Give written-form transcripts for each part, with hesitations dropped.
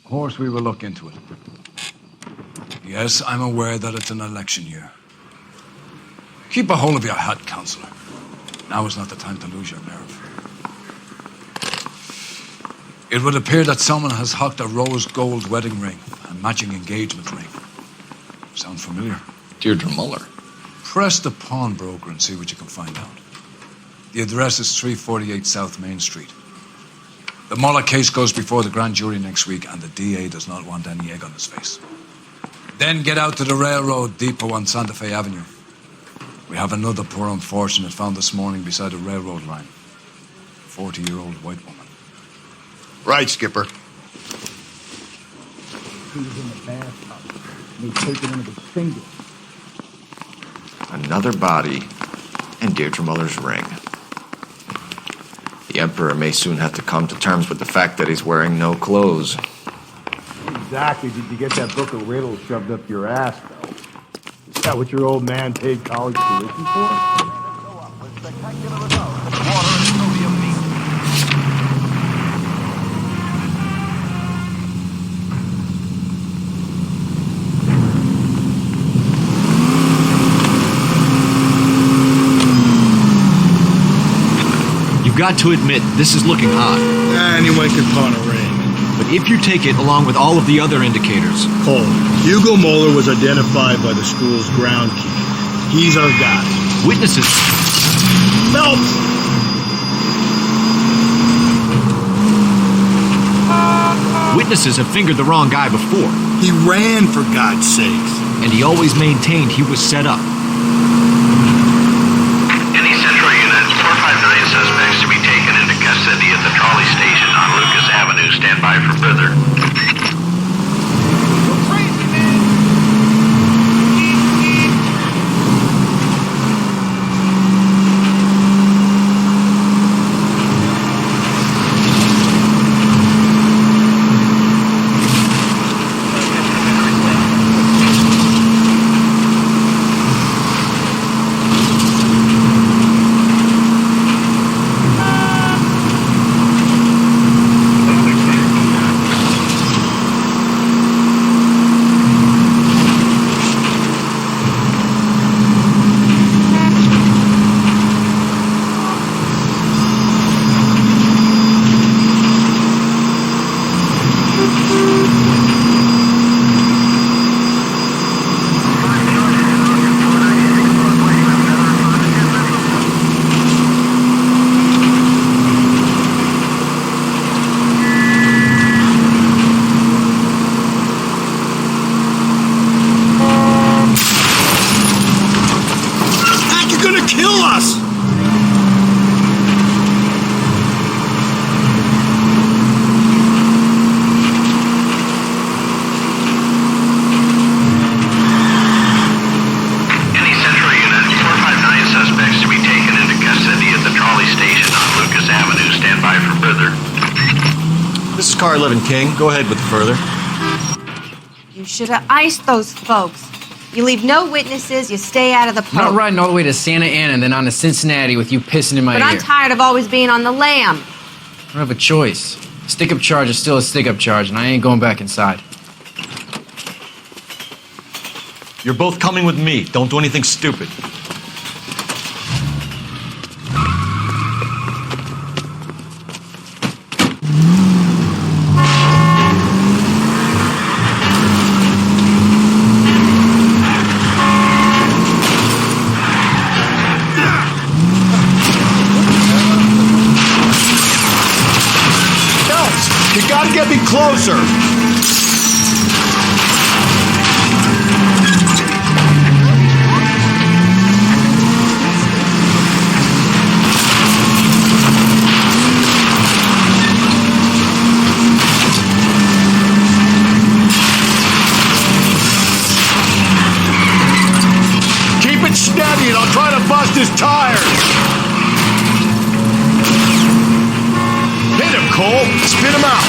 Of course we will look into it. Yes, I'm aware that it's an election year. Keep a hold of your hat, Councillor. Now is not the time to lose your nerve. It would appear that someone has hocked a rose gold wedding ring and matching engagement ring. Sound familiar? Deirdre Muller. Press the pawnbroker and see what you can find out. The address is 348 South Main Street. The Muller case goes before the grand jury next week, and the DA does not want any egg on his face. Then get out to the railroad depot on Santa Fe Avenue. We have another poor unfortunate found this morning beside a railroad line. 40-year-old white woman. Right, Skipper. He was in the bathtub. And he taped it into his finger. Another body and Deirdre Muller's ring. The Emperor may soon have to come to terms with the fact that he's wearing no clothes. Exactly did you get that book of riddles shoved up your ass, though? Is that what your old man paid college tuition for? Got to admit, this is looking hot. Anyone can pawn a ring. But if you take it along with all of the other indicators... Cole, Hugo Moeller was identified by the school's groundkeeper. He's our guy. Witnesses... Phelps! Witnesses have fingered the wrong guy before. He ran, for God's sakes. And he always maintained he was set up. Suspects to be taken into custody at the trolley station on Lucas Avenue. Stand by for further. You're crazy, man! Car 11 King, go ahead with further. You should have iced those folks. You leave no witnesses, you stay out of the I'm not poke. riding all the way to Santa Ana and then on to Cincinnati with you pissing in my ear. But I'm tired of always being on the lam. I don't have a choice. Stick-up charge is still a stick-up charge, and I ain't going back inside. You're both coming with me. Don't do anything stupid. Get me closer! Keep it steady and I'll try to bust his tires! Hit him, Cole! Spin him out!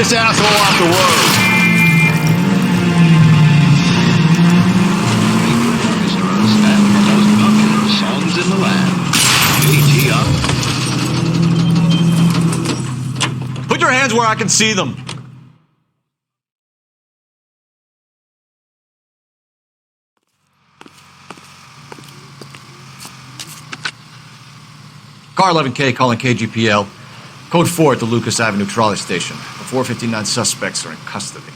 this asshole off the road. Orchestras and the most popular songs in the land. AT up. Put your hands where I can see them. Car 11K calling KGPL. Code 4 at the Lucas Avenue trolley station. The 459 suspects are in custody.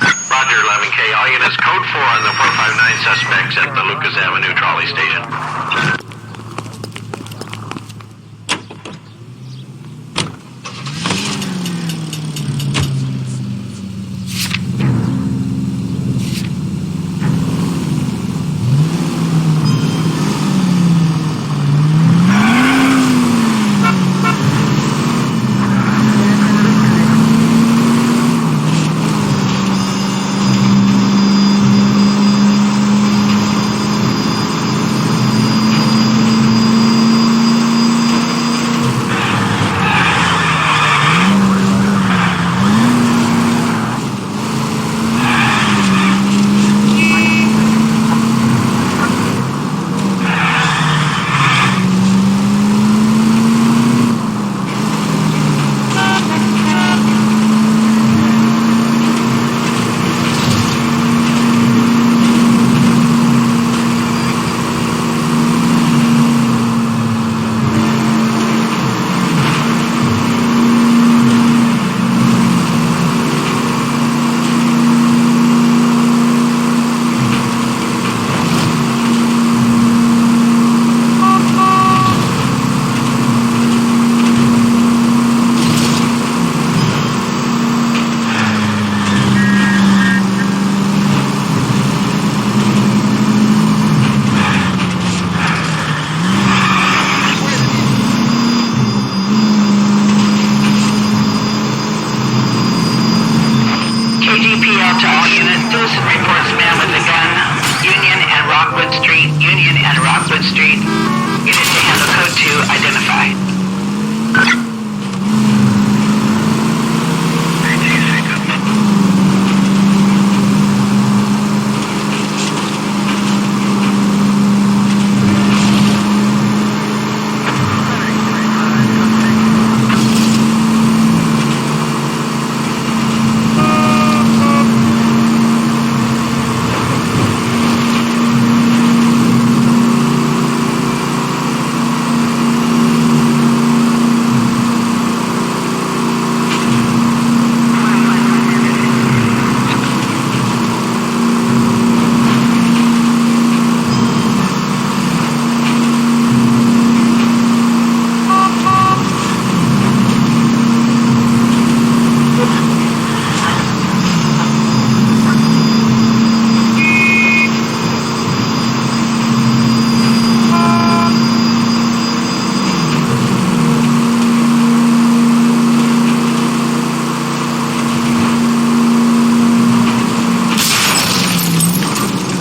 Roger, 11K. All units, code 4 on the 459 suspects at the Lucas Avenue trolley station.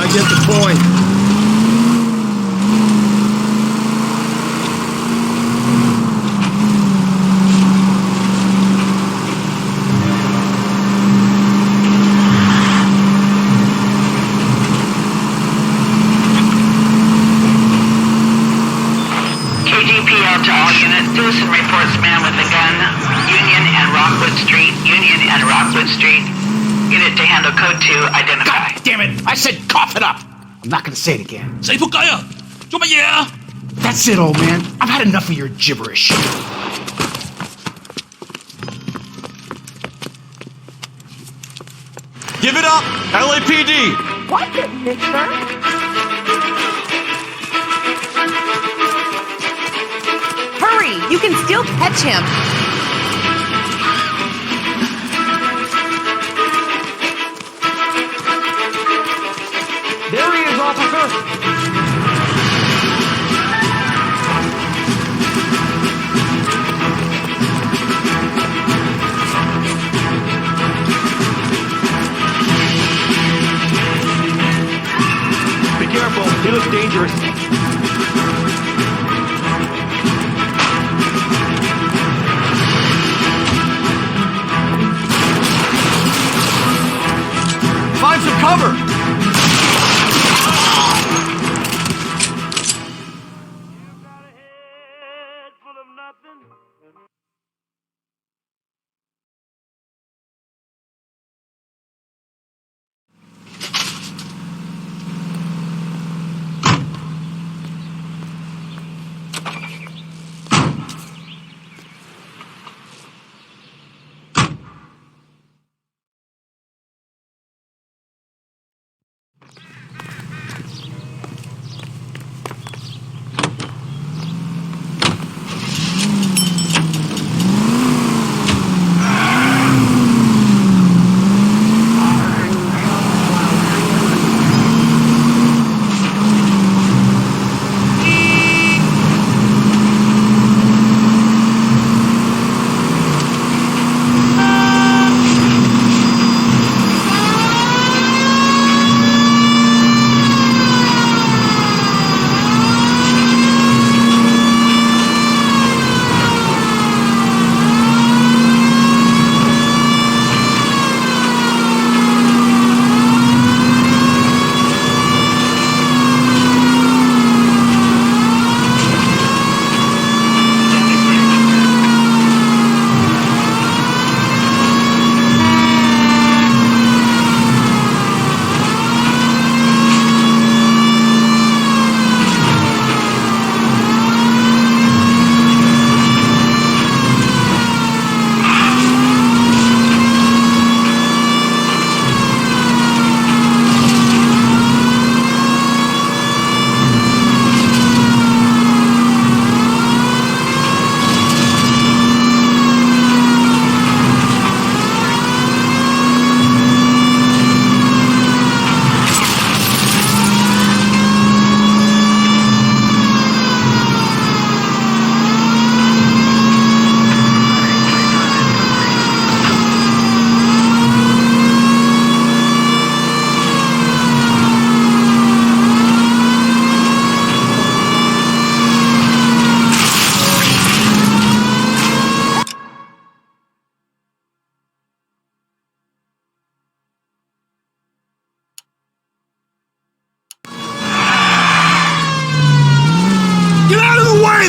Get the point. KGPL to all units. Dewson reports man with a gun. Union and Rockwood Street. Union and Rockwood Street. Unit to handle code 2. Identify. God damn it! I said cough it up! I'm not gonna say it again. 死仆街啊！做乜嘢啊？ That's it, old man. I've had enough of your gibberish. Give it up! LAPD! What's it, mister? Hurry! You can still catch him. There he is, officer. Be careful. He looks dangerous. cover!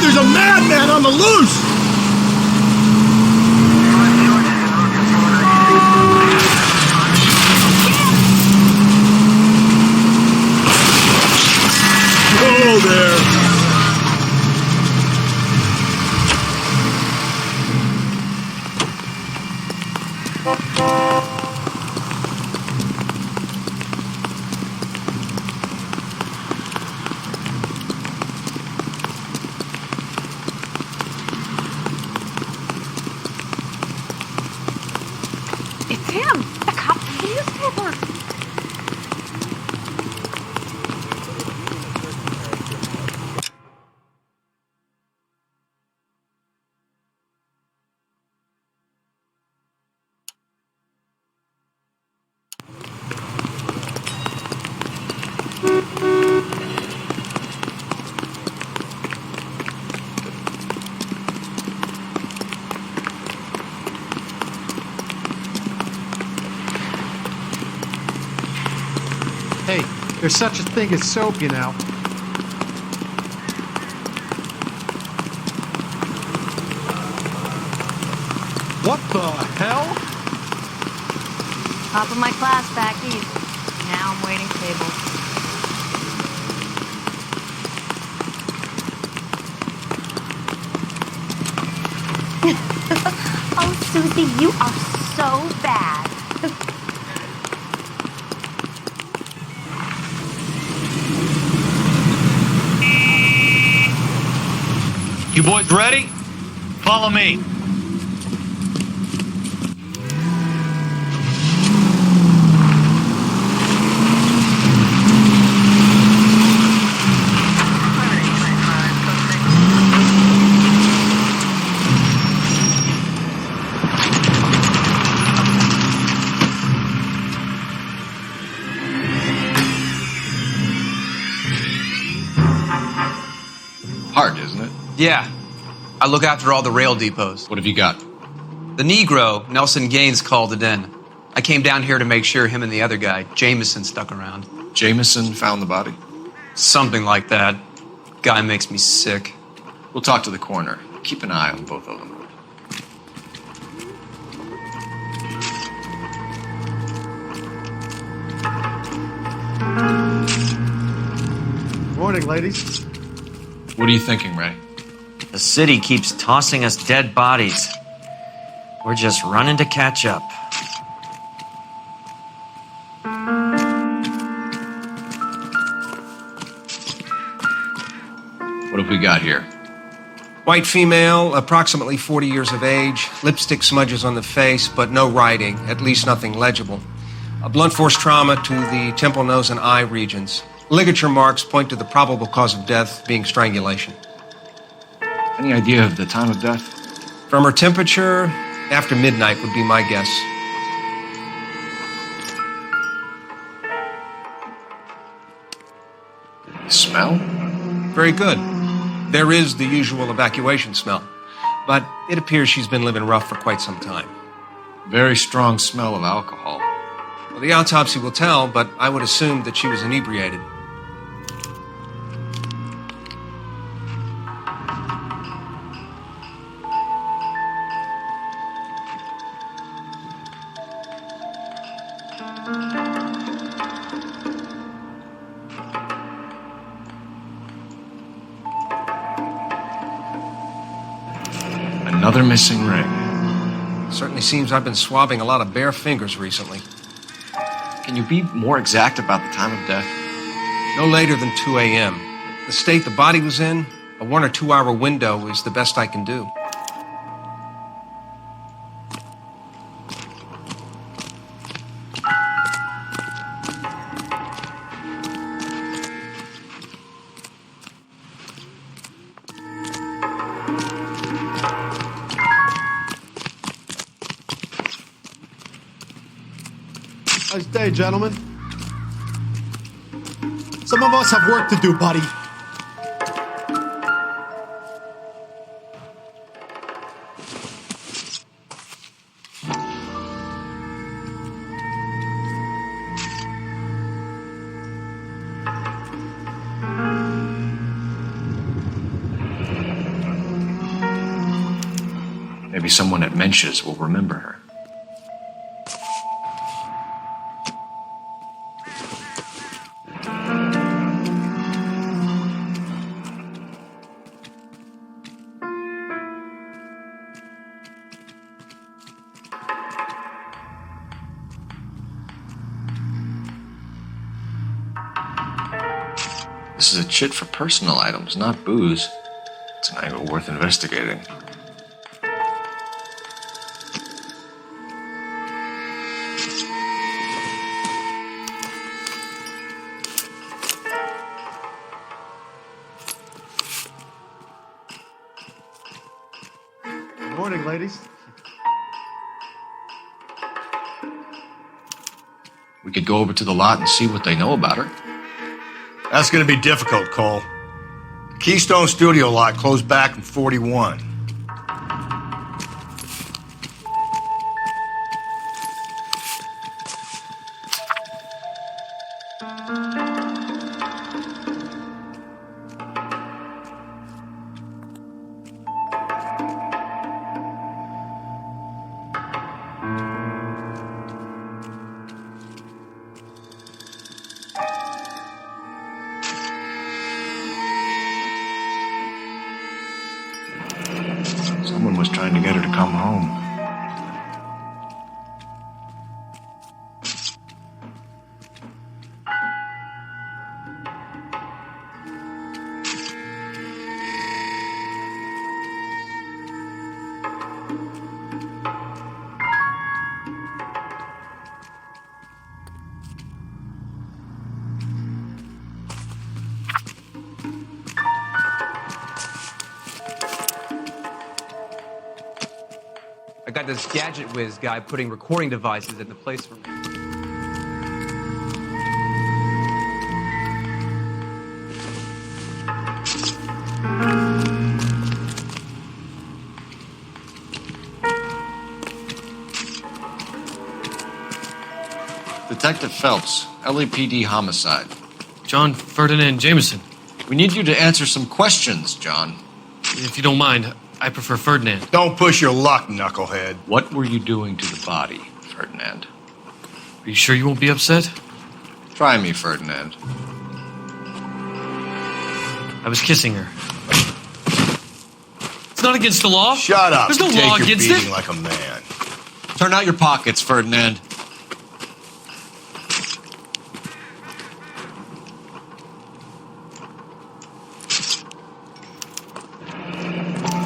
There's a madman on the loose! Whoa there! It's him! The cop from the newspaper! Hey, there's such a thing as soap, you know. What the hell? Top of my class back east. Now I'm waiting tables. Oh, Susie, you are so bad. You boys ready? Follow me. Hard, isn't it? Yeah. I look after all the rail depots. What have you got? The Negro, Nelson Gaines, called it in. I came down here to make sure him and the other guy, Jameson, stuck around. Jameson found the body? Something like that. Guy makes me sick. We'll talk to the coroner. Keep an eye on both of them. Morning, ladies. What are you thinking, Ray? The city keeps tossing us dead bodies. We're just running to catch up. What have we got here? White female, approximately 40 years of age, lipstick smudges on the face, but no writing, at least nothing legible. A blunt force trauma to the temple, nose, and eye regions. Ligature marks point to the probable cause of death being strangulation. Any idea of the time of death? From her temperature, after midnight would be my guess. Smell? Very good. There is the usual evacuation smell, but it appears she's been living rough for quite some time. Very strong smell of alcohol. Well, the autopsy will tell, but I would assume that she was inebriated. Another missing ring. Certainly seems I've been swabbing a lot of bare fingers recently. Can you be more exact about the time of death? No later than 2 a.m. The state the body was in, a 1 or 2 hour window is the best I can do. Nice day, gentlemen. Some of us have work to do, buddy. Maybe someone at Mensch's will remember her. This is a chit for personal items, not booze. It's an angle worth investigating. Good morning, ladies. We could go over to the lot and see what they know about her. That's going to be difficult, Cole. The Keystone Studio lot closed back in 41. Someone was trying to get her to come home. I got this gadget whiz guy putting recording devices in the place for... Detective Phelps, LAPD homicide. John Ferdinand Jameson. We need you to answer some questions, John. If you don't mind, I prefer Ferdinand. Don't push your luck, knucklehead. What were you doing to the body, Ferdinand? Are you sure you won't be upset? Try me, Ferdinand. I was kissing her. It's not against the law. Shut up. There's no Take law your against beating it. like a man. Turn out your pockets, Ferdinand.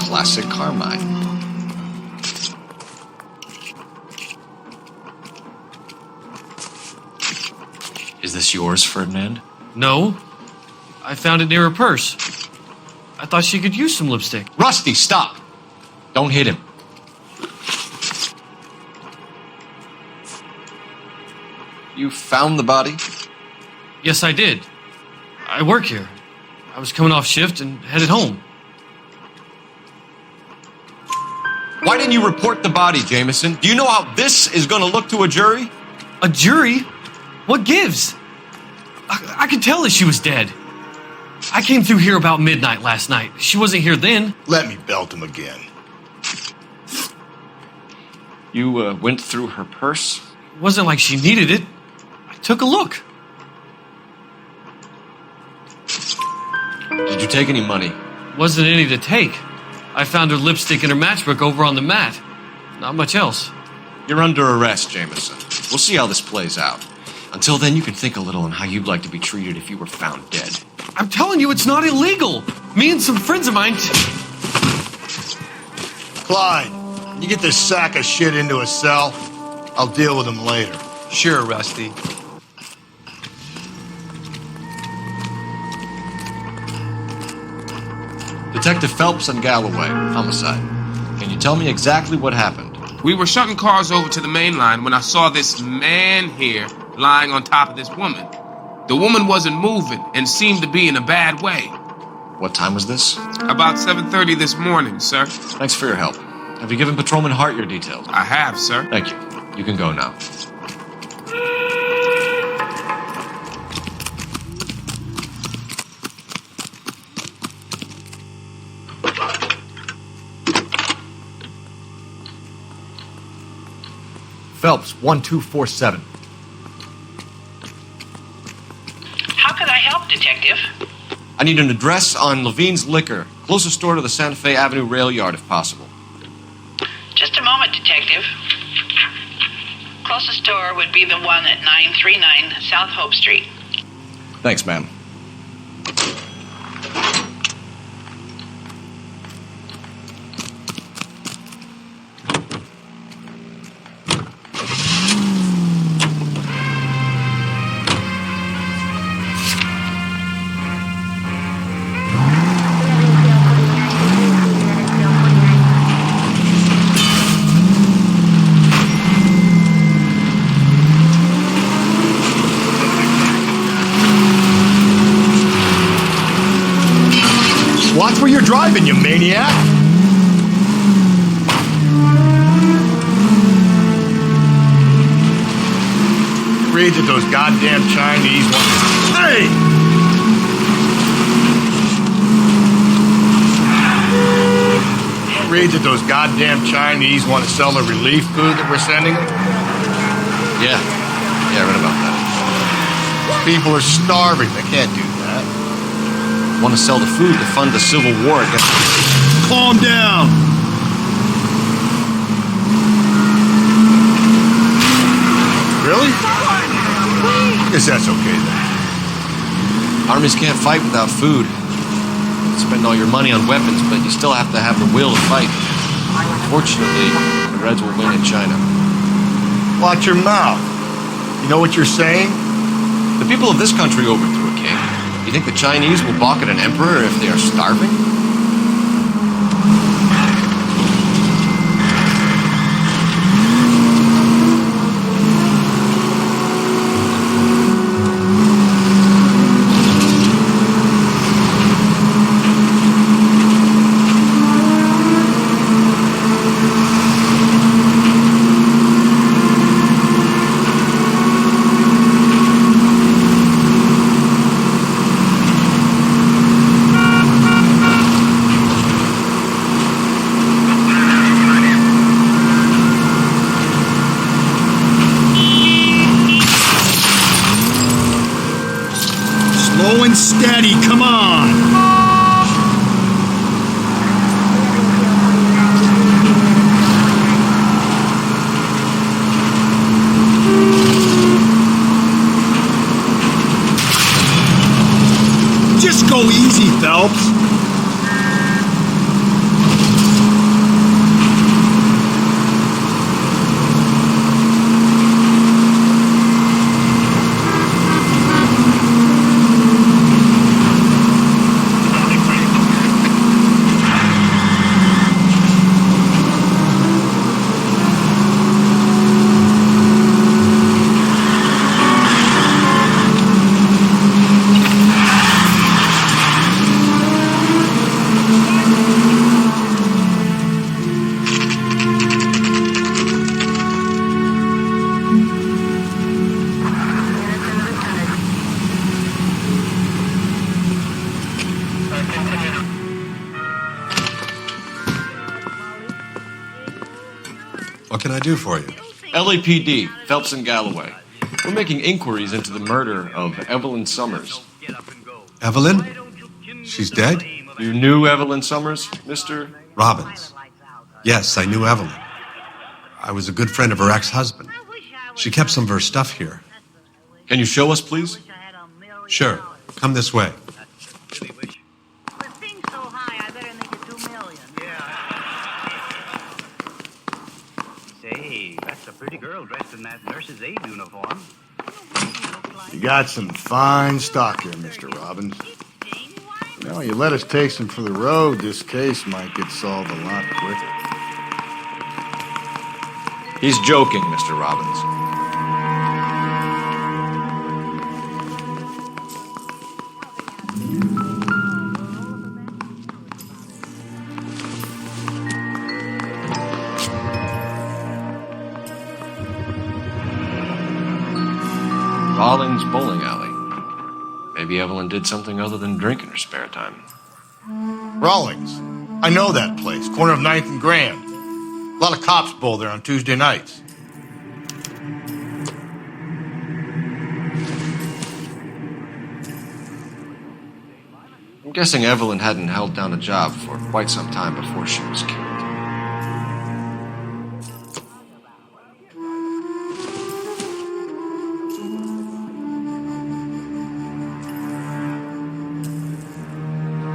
Classic Carmine. Is this yours, Ferdinand? No. I found it near her purse. I thought she could use some lipstick. Rusty, stop! Don't hit him. You found the body? Yes, I did. I work here. I was coming off shift and headed home. Why didn't you report the body, Jameson? Do you know how this is going to look to a jury? A jury? What gives? I could tell that she was dead. I came through here about midnight last night. She wasn't here then. Let me belt him again. You went through her purse? It wasn't like she needed it. I took a look. Did you take any money? Wasn't any to take. I found her lipstick and her matchbook over on the mat. Not much else. You're under arrest, Jameson. We'll see how this plays out. Until then, you can think a little on how you'd like to be treated if you were found dead. I'm telling you, it's not illegal. Me and some friends of mine... Clyde, you get this sack of shit into a cell. I'll deal with him later. Sure, Rusty. Detective Phelps and Galloway, homicide. Can you tell me exactly what happened? We were shutting cars over to the main line when I saw this man here lying on top of this woman. The woman wasn't moving and seemed to be in a bad way. What time was this? About 7:30 this morning, sir. Thanks for your help. Have you given Patrolman Hart your details? I have, sir. Thank you. You can go now. Phelps, 1247. How can I help, Detective? I need an address on Levine's Liquor. Closest store to the Santa Fe Avenue rail yard, if possible. Just a moment, Detective. Closest store would be the one at 939 South Hope Street. Thanks, ma'am. Watch where you're driving, you maniac! Read that those goddamn Chinese want to... Hey! Read that those goddamn Chinese want to sell the relief food that we're sending them? Yeah, I read about that. People are starving. They can't do that. Want to sell the food to fund the civil war against... Calm down! Really? Guess that's okay then. Armies can't fight without food. Spend all your money on weapons, but you still have to have the will to fight. Fortunately, the Reds will win in China. Watch your mouth. You know what you're saying? The people of this country overthrew a king. You think the Chinese will balk at an emperor if they are starving? What can I do for you? LAPD, Phelps and Galloway. We're making inquiries into the murder of Evelyn Summers. Evelyn? She's dead? You knew Evelyn Summers, Mr. Robbins. Yes, I knew Evelyn. I was a good friend of her ex-husband. She kept some of her stuff here. Can you show us, please? Sure. Come this way. Say, that's a pretty girl dressed in that nurse's aide uniform. You got some fine stock here, Mr. Robbins. You know, you let us take some for the road, this case might get solved a lot quicker. He's joking, Mr. Robbins. Rawlings Bowling Alley. Maybe Evelyn did something other than drink in her spare time. Rawlings. I know that place, corner of 9th and Grand. A lot of cops bowl there on Tuesday nights. I'm guessing Evelyn hadn't held down a job for quite some time before she was killed.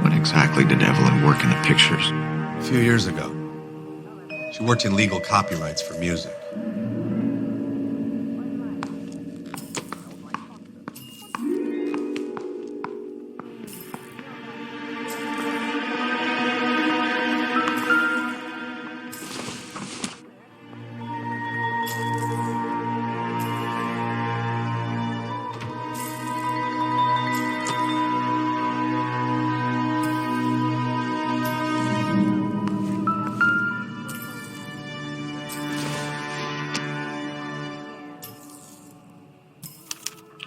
When exactly did Evelyn work in the pictures? A few years ago. She worked in legal copyrights for music.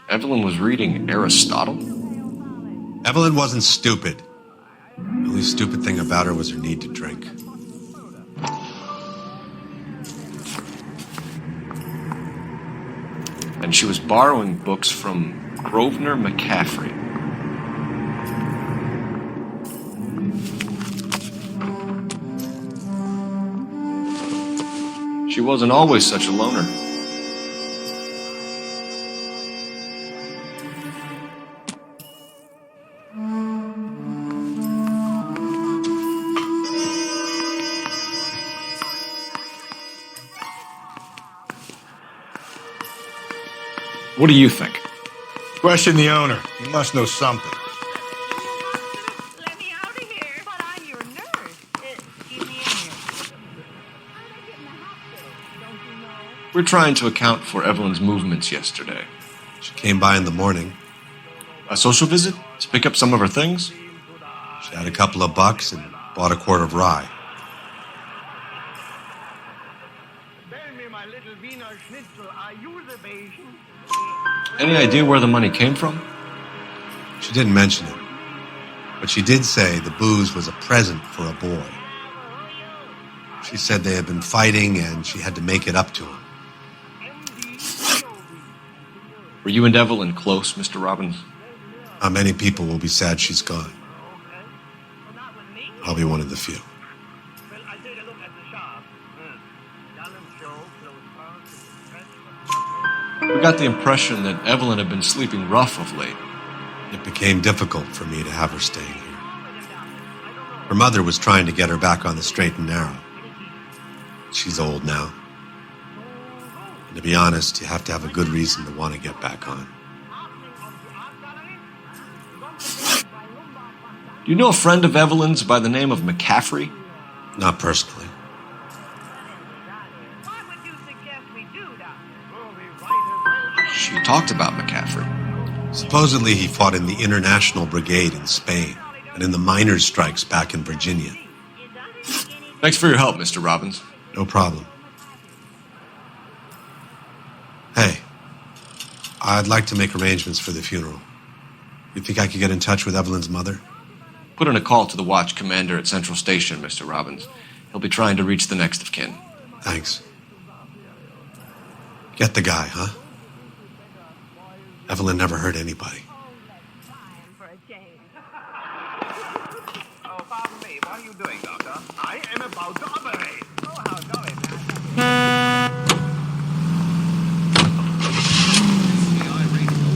Evelyn was reading Aristotle? Evelyn wasn't stupid. The only stupid thing about her was her need to drink. And she was borrowing books from Grosvenor McCaffrey. She wasn't always such a loner. What do you think? Question the owner. He must know something. Let me out of here. But I'm your nurse. Excuse me in here. We're trying to account for Evelyn's movements yesterday. She came by in the morning. A social visit? To pick up some of her things? She had a couple of bucks and bought a quart of rye. Any idea where the money came from? She didn't mention it. But she did say the booze was a present for a boy. She said they had been fighting and she had to make it up to him. Were you and Evelyn close, Mr. Robbins? Not many people will be sad she's gone. I'll be one of the few. We got the impression that Evelyn had been sleeping rough of late. It became difficult for me to have her staying here. Her mother was trying to get her back on the straight and narrow. She's old now. And to be honest, you have to have a good reason to want to get back on. Do you know a friend of Evelyn's by the name of McCaffrey? Not personally. She talked about McCaffrey. Supposedly he fought in the International Brigade in Spain and in the miners' strikes back in Virginia. Thanks for your help, Mr. Robbins. No problem. Hey, I'd like to make arrangements for the funeral. You think I could get in touch with Evelyn's mother? Put in a call to the watch commander at Central Station, Mr. Robbins. He'll be trying to reach the next of kin. Thanks. Get the guy, huh? Evelyn never hurt anybody. Oh, pardon me. What are you doing, Doctor? I am about to operate. Oh, how jolly, man.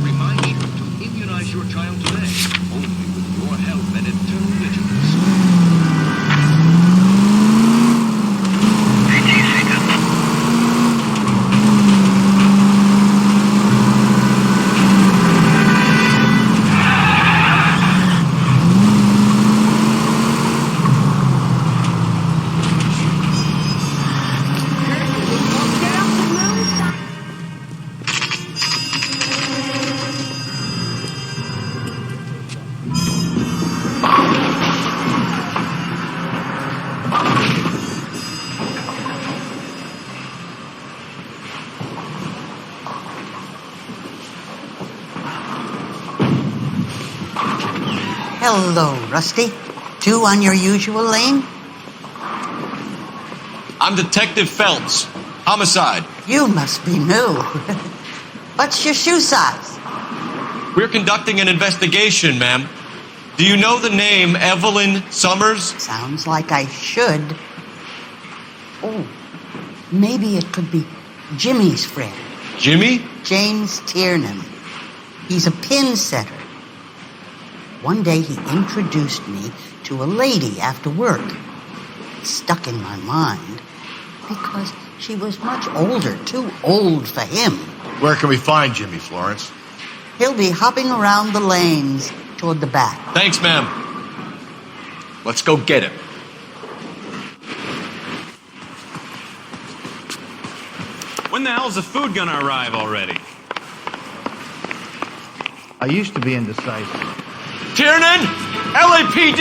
Remind you to immunize your child today. Only with your help and eternal vigilance. 18 seconds. Hello, Rusty. 2 on your usual lane? I'm Detective Phelps. Homicide. You must be new. What's your shoe size? We're conducting an investigation, ma'am. Do you know the name Evelyn Summers? Sounds like I should. Oh, maybe it could be Jimmy's friend. Jimmy? James Tiernan. He's a pin setter. One day he introduced me to a lady after work. It stuck in my mind because she was much older, too old for him. Where can we find Jimmy, Florence? He'll be hopping around the lanes toward the back. Thanks, ma'am. Let's go get him. When the hell's the food gonna arrive already? I used to be indecisive. Tiernan! LAPD!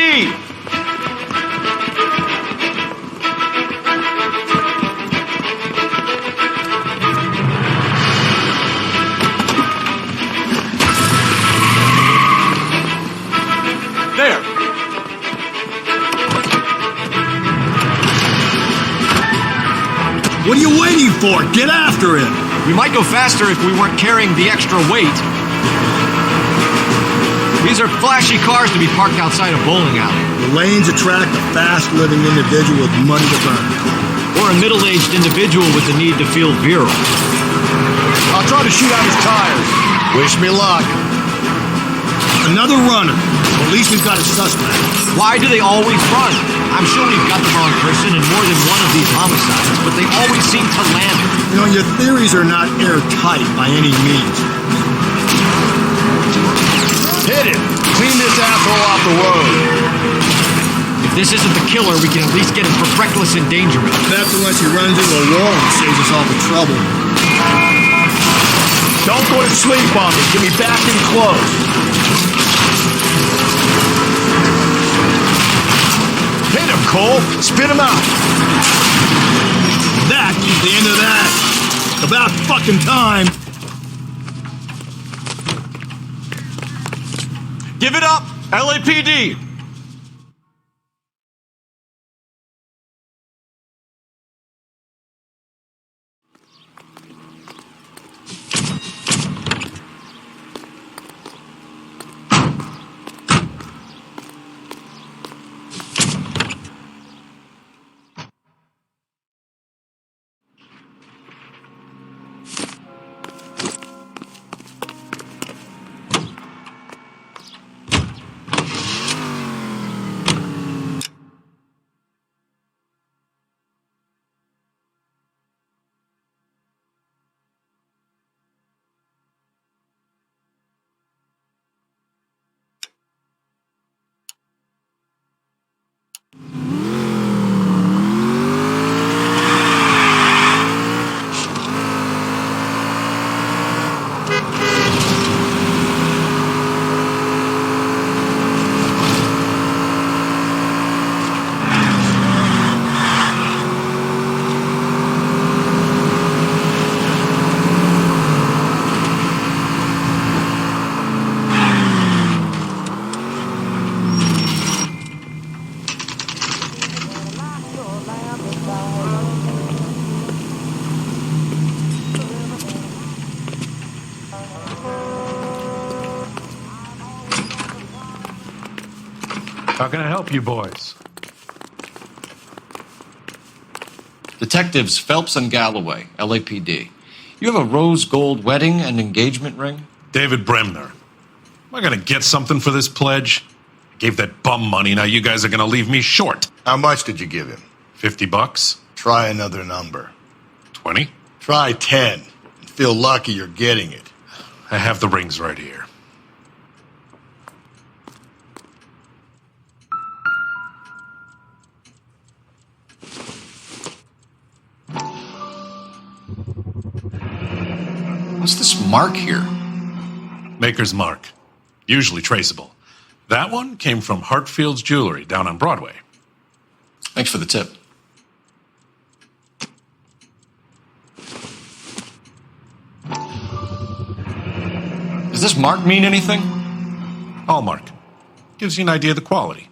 There! What are you waiting for? Get after him! We might go faster if we weren't carrying the extra weight. These are flashy cars to be parked outside a bowling alley. The lanes attract a fast-living individual with money to burn. Or a middle-aged individual with the need to feel virile. I'll try to shoot out his tires. Wish me luck. Another runner. At least we've got a suspect. Why do they always run? I'm sure we've got the wrong person in more than one of these homicides, but they always seem to land it. You know, your theories are not airtight by any means. Hit him! Clean this asshole off the road. If this isn't the killer, we can at least get him for reckless endangerment. That's unless he runs into a wall and saves us all the trouble. Don't go to sleep on me. Get me back in close. Hit him, Cole. Spit him out. That's the end of that. About fucking time. Give it up, LAPD! How can I help you boys? Detectives Phelps and Galloway, LAPD. You have a rose gold wedding and engagement ring? David Bremner. Am I going to get something for this pledge? I gave that bum money, now you guys are going to leave me short. How much did you give him? $50? Try another number. 20? Try 10. And feel lucky you're getting it. I have the rings right here. What's this mark here? Maker's mark. Usually traceable. That one came from Hartfield's Jewelry down on Broadway. Thanks for the tip. Does this mark mean anything? Hallmark. Gives you an idea of the quality.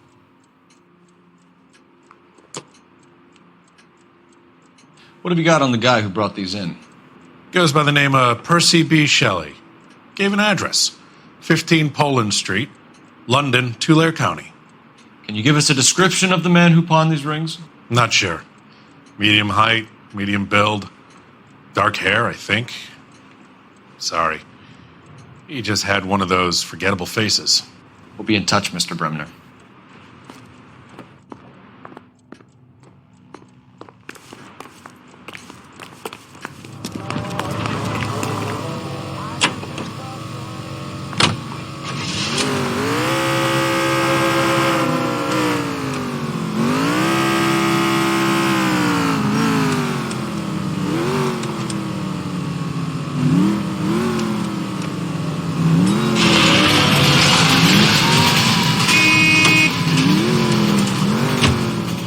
What have you got on the guy who brought these in? Goes by the name of Percy B. Shelley. Gave an address. 15 Poland Street, London, Tulare County. Can you give us a description of the man who pawned these rings? Not sure. Medium height, medium build. Dark hair, I think. Sorry. He just had one of those forgettable faces. We'll be in touch, Mr. Bremner.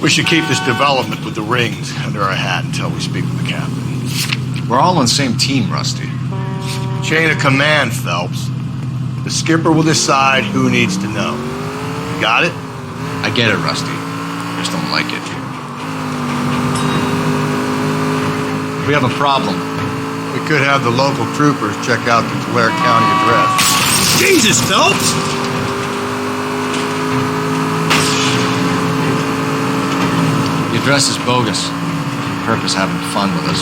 We should keep this development with the rings under our hat until we speak with the captain. We're all on the same team, Rusty. Chain of command, Phelps. The skipper will decide who needs to know. You got it? I get it, Rusty. I just don't like it. We have a problem. We could have the local troopers check out the Tulare County address. Jesus, Phelps! The address is bogus. The perp is having fun with us.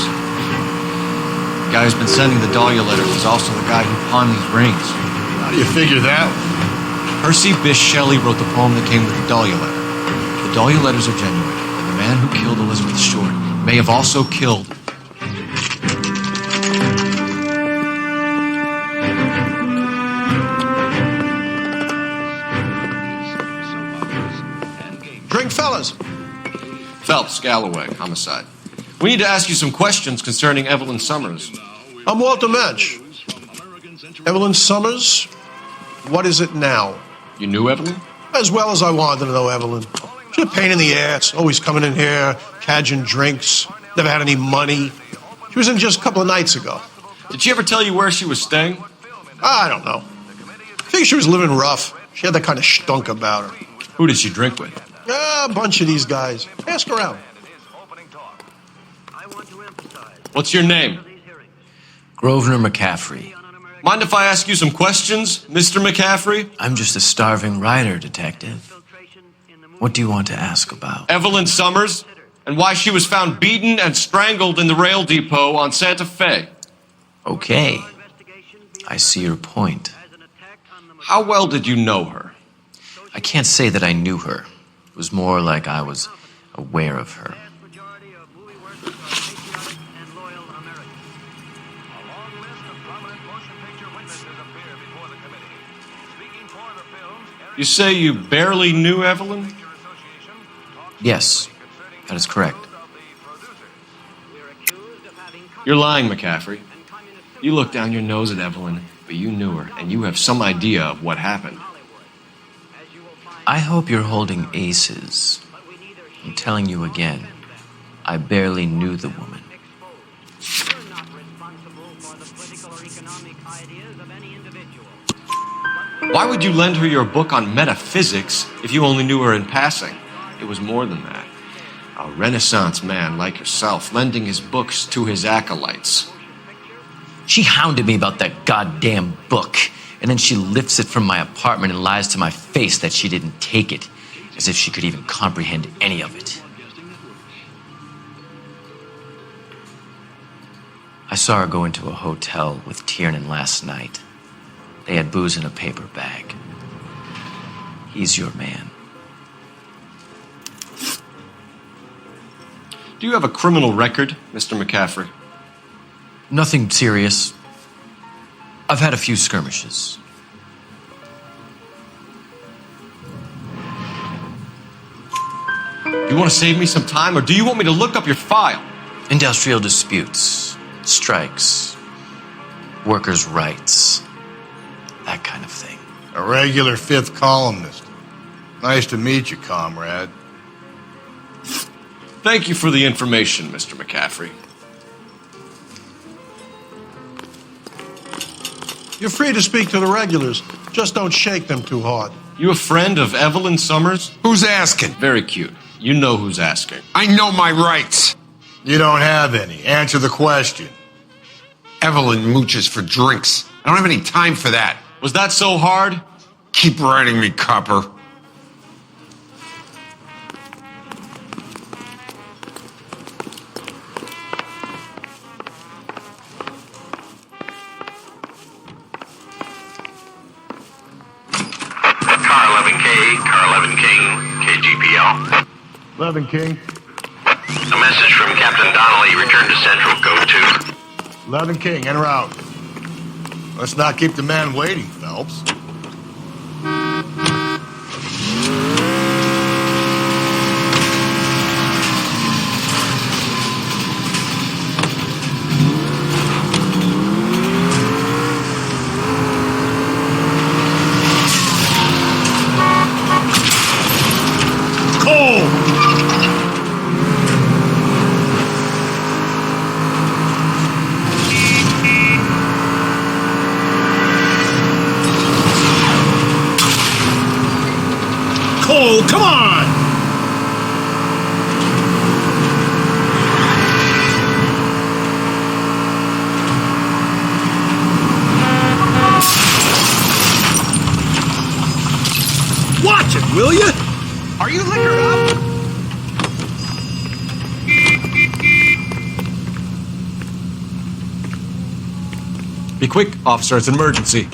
The guy who's been sending the Dahlia letters is also the guy who pawned these rings. How do you figure that? Percy Bysshe Shelley wrote the poem that came with the Dahlia letter. The Dahlia letters are genuine, and the man who killed Elizabeth Short may have also killed... Drink, fellas. Phelps, Galloway, homicide. We need to ask you some questions concerning Evelyn Summers. I'm Walter Mensch. Evelyn Summers? What is it now? You knew Evelyn? As well as I wanted to know Evelyn. She's a pain in the ass, always coming in here, cadging drinks, never had any money. She was in just a couple of nights ago. Did she ever tell you where she was staying? I don't know. I think she was living rough. She had that kind of stunk about her. Who did she drink with? A bunch of these guys. Ask around. What's your name? Grosvenor McCaffrey. Mind if I ask you some questions, Mr. McCaffrey? I'm just a starving writer, detective. What do you want to ask about? Evelyn Summers, and why she was found beaten and strangled in the rail depot on Santa Fe. Okay. I see your point. How well did you know her? I can't say that I knew her. It was more like I was aware of her. You say you barely knew Evelyn? Yes, that is correct. You're lying, McCaffrey. You look down your nose at Evelyn, but you knew her, and you have some idea of what happened. I hope you're holding aces. I'm telling you again, I barely knew the woman. Why would you lend her your book on metaphysics if you only knew her in passing? It was more than that. A Renaissance man like yourself lending his books to his acolytes. She hounded me about that goddamn book, and then she lifts it from my apartment and lies to my face that she didn't take it. As if she could even comprehend any of it. I saw her go into a hotel with Tiernan last night. They had booze in a paper bag. He's your man. Do you have a criminal record, Mr. McCaffrey? Nothing serious. I've had a few skirmishes. Do you want to save me some time, or do you want me to look up your file? Industrial disputes, strikes, workers' rights, that kind of thing. A regular fifth columnist. Nice to meet you, comrade. Thank you for the information, Mr. McCaffrey. You're free to speak to the regulars. Just don't shake them too hard. You a friend of Evelyn Summers? Who's asking? Very cute. You know who's asking. I know my rights. You don't have any. Answer the question. Evelyn mooches for drinks. I don't have any time for that. Was that so hard? Keep writing me, copper. Car 11K, Car 11 King, KGPL. 11 King. A message from Captain Donnelly. Return to Central. Go to 11 King, en route. Let's not keep the man waiting, Phelps. Cole, come on! Watch it, will you? Are you liquored up? Be quick, officer. It's an emergency.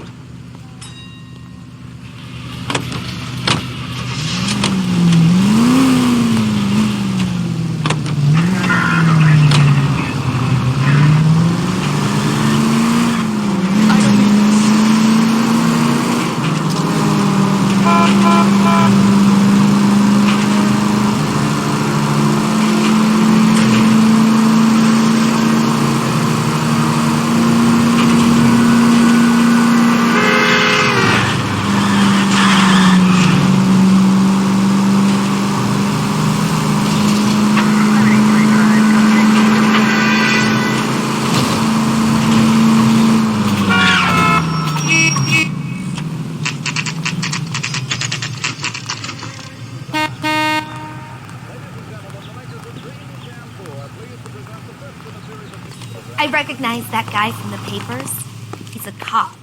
I recognize that guy from the papers. He's a cop.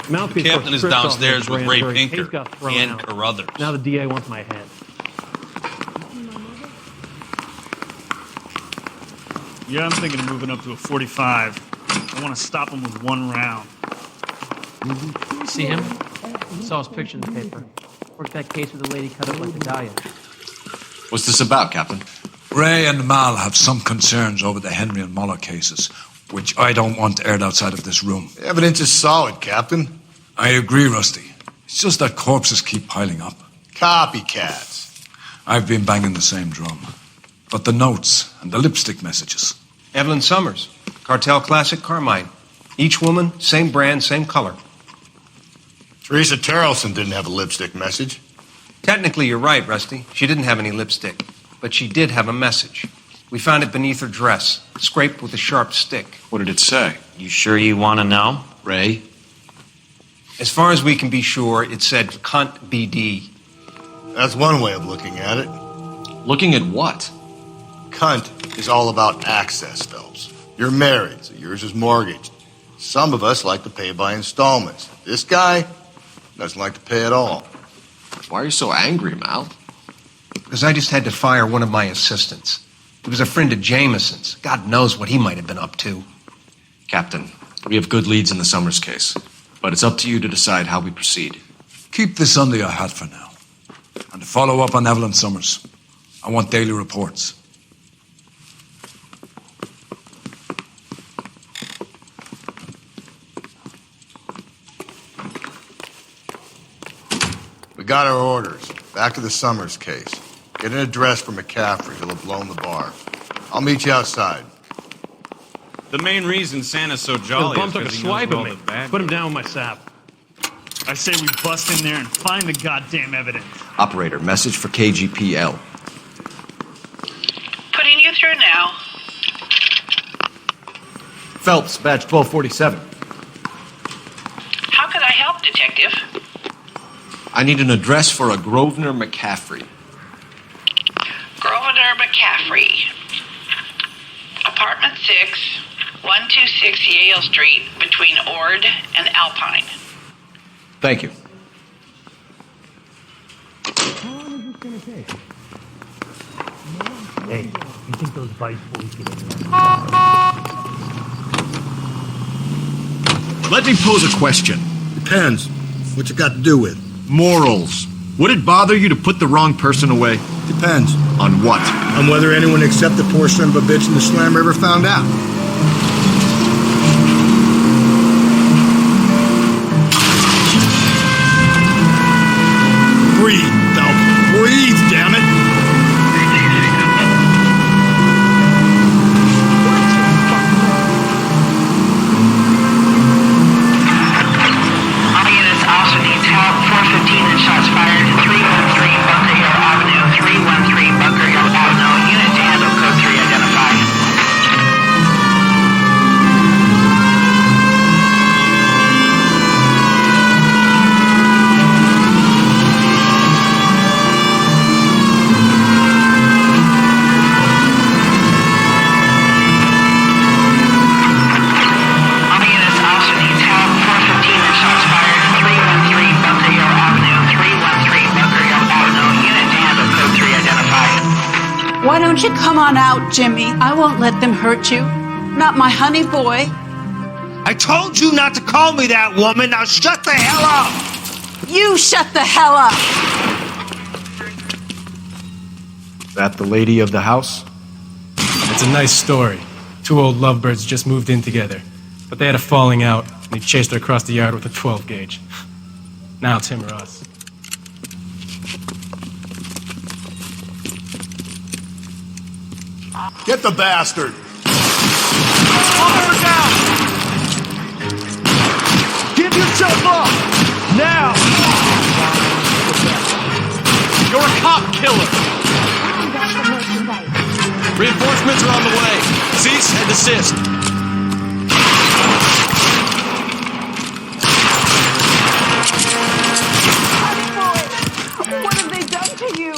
The captain is downstairs with Ray Pinker and Carruthers. Now the DA wants my head. Yeah, I'm thinking of moving up to a 45. I want to stop him with one round. See him? Saw his picture in the paper. Worked that case with a lady cut up like a dahlia. What's this about, Captain? Ray and Mal have some concerns over the Henry and Muller cases, which I don't want aired outside of this room. The evidence is solid, Captain. I agree, Rusty. It's just that corpses keep piling up. Copycats. I've been banging the same drum. But the notes and the lipstick messages. Evelyn Summers, Cartel Classic Carmine. Each woman, same brand, same color. Teresa Terrelson didn't have a lipstick message. Technically, you're right, Rusty. She didn't have any lipstick. But she did have a message. We found it beneath her dress, scraped with a sharp stick. What did it say? You sure you want to know? Ray? As far as we can be sure, it said cunt BD. That's one way of looking at it. Looking at what? Cunt is all about access, Phelps. You're married, so yours is mortgaged. Some of us like to pay by installments. This guy doesn't like to pay at all. Why are you so angry, Mal? Because I just had to fire one of my assistants. He was a friend of Jameson's. God knows what he might have been up to. Captain, we have good leads in the Summers case, but it's up to you to decide how we proceed. Keep this under your hat for now. And to follow up on Evelyn Summers, I want daily reports. We got our orders. Back to the Summers case. Get an address for McCaffrey. He'll have blown the bar. I'll meet you outside. The main reason Santa's so jolly Bum is took a because he swipe knows at all me. the bad Put him down with my sap. I say we bust in there and find the goddamn evidence. Operator, message for KGPL. Putting you through now. Phelps, badge 1247. How could I help, Detective? I need an address for a Grosvenor McCaffrey. Grosvenor McCaffrey. Apartment 6, 126 Yale Street, between Ord and Alpine. Thank you. Hey, you think those vice boys get it? Let me pose a question. Depends. What you got to do with? Morals. Would it bother you to put the wrong person away? Depends. On what? On whether anyone except the poor son of a bitch in the slammer ever found out. Breathe, Phelps. Breathe, damn it. All units also needs help. 415 and shots fired. 313 Bunker Hill Avenue. 313 Bunker Hill Avenue. Unit to handle code 3 identify. All units also needs help. 415 and shots fired. 313 Bunker Hill Avenue. 313 Bunker Hill Avenue. Unit to handle code 3 identified. Why don't you come on out, Jimmy? I won't let them hurt you. Not my honey boy. I told you not to call me that, woman. Now shut the hell up. You shut the hell up. That the lady of the house? It's a nice story. Two old lovebirds just moved in together, but they had a falling out, and he chased her across the yard with a 12 gauge. Now it's him or us. Get the bastard. Give yourself up now. You're a cop killer! Reinforcements are on the way. Cease and desist. What have they done to you?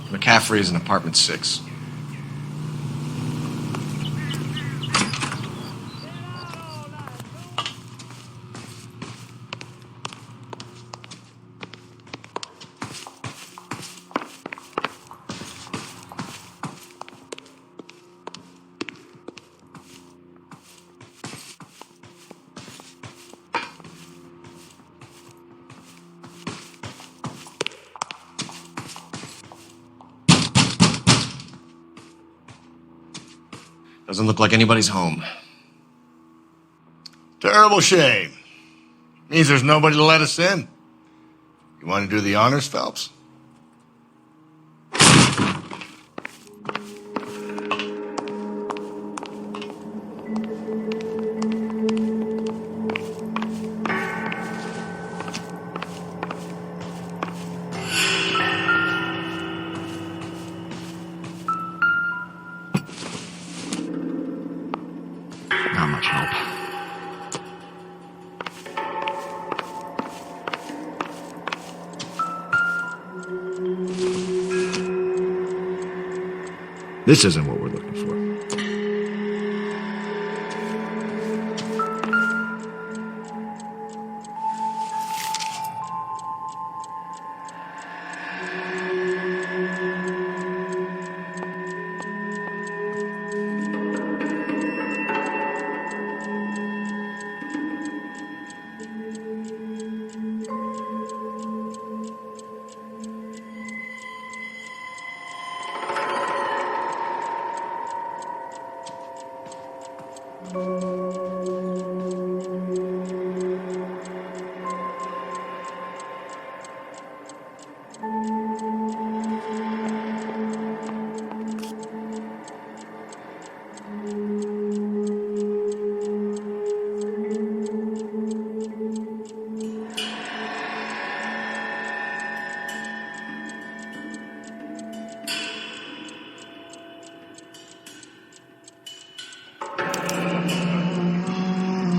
McCaffrey is in apartment 6. Doesn't look like anybody's home. Terrible shame. Means there's nobody to let us in. You want to do the honors, Phelps? Not much help. This isn't what we're looking for.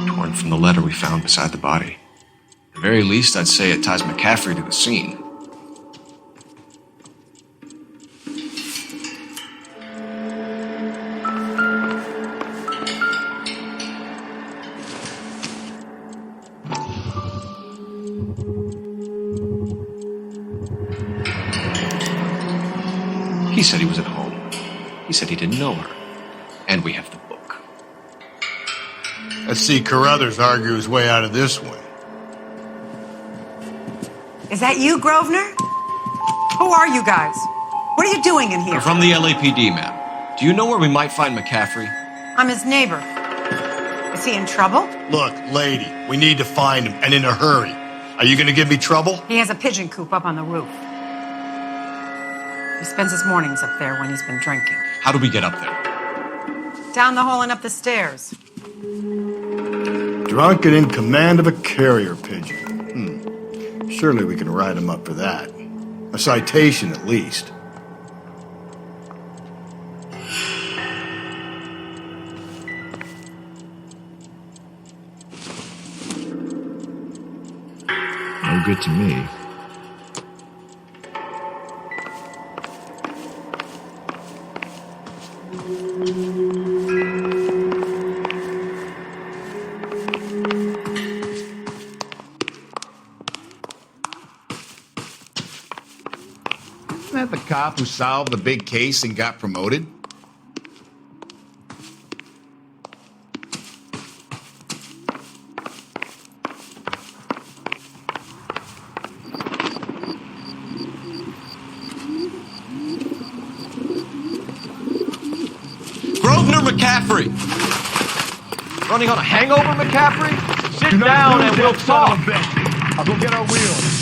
Torn from the letter we found beside the body. At the very least, I'd say it ties McCaffrey to the scene. He said he was at home. He said he didn't know her. And we have the book. Let's see Carruthers argue his way out of this one. Is that you, Grosvenor? Who are you guys? What are you doing in here? We're from the LAPD, ma'am. Do you know where we might find McCaffrey? I'm his neighbor. Is he in trouble? Look, lady, we need to find him, and in a hurry. Are you gonna give me trouble? He has a pigeon coop up on the roof. He spends his mornings up there when he's been drinking. How do we get up there? Down the hall and up the stairs. Drunk and in command of a carrier pigeon. Surely we can write him up for that. A citation, at least. No good to me. Isn't that the cop who solved the big case and got promoted? Grosvenor McCaffrey! Running on a hangover, McCaffrey? Sit down and we'll talk. I'll go get our wheels.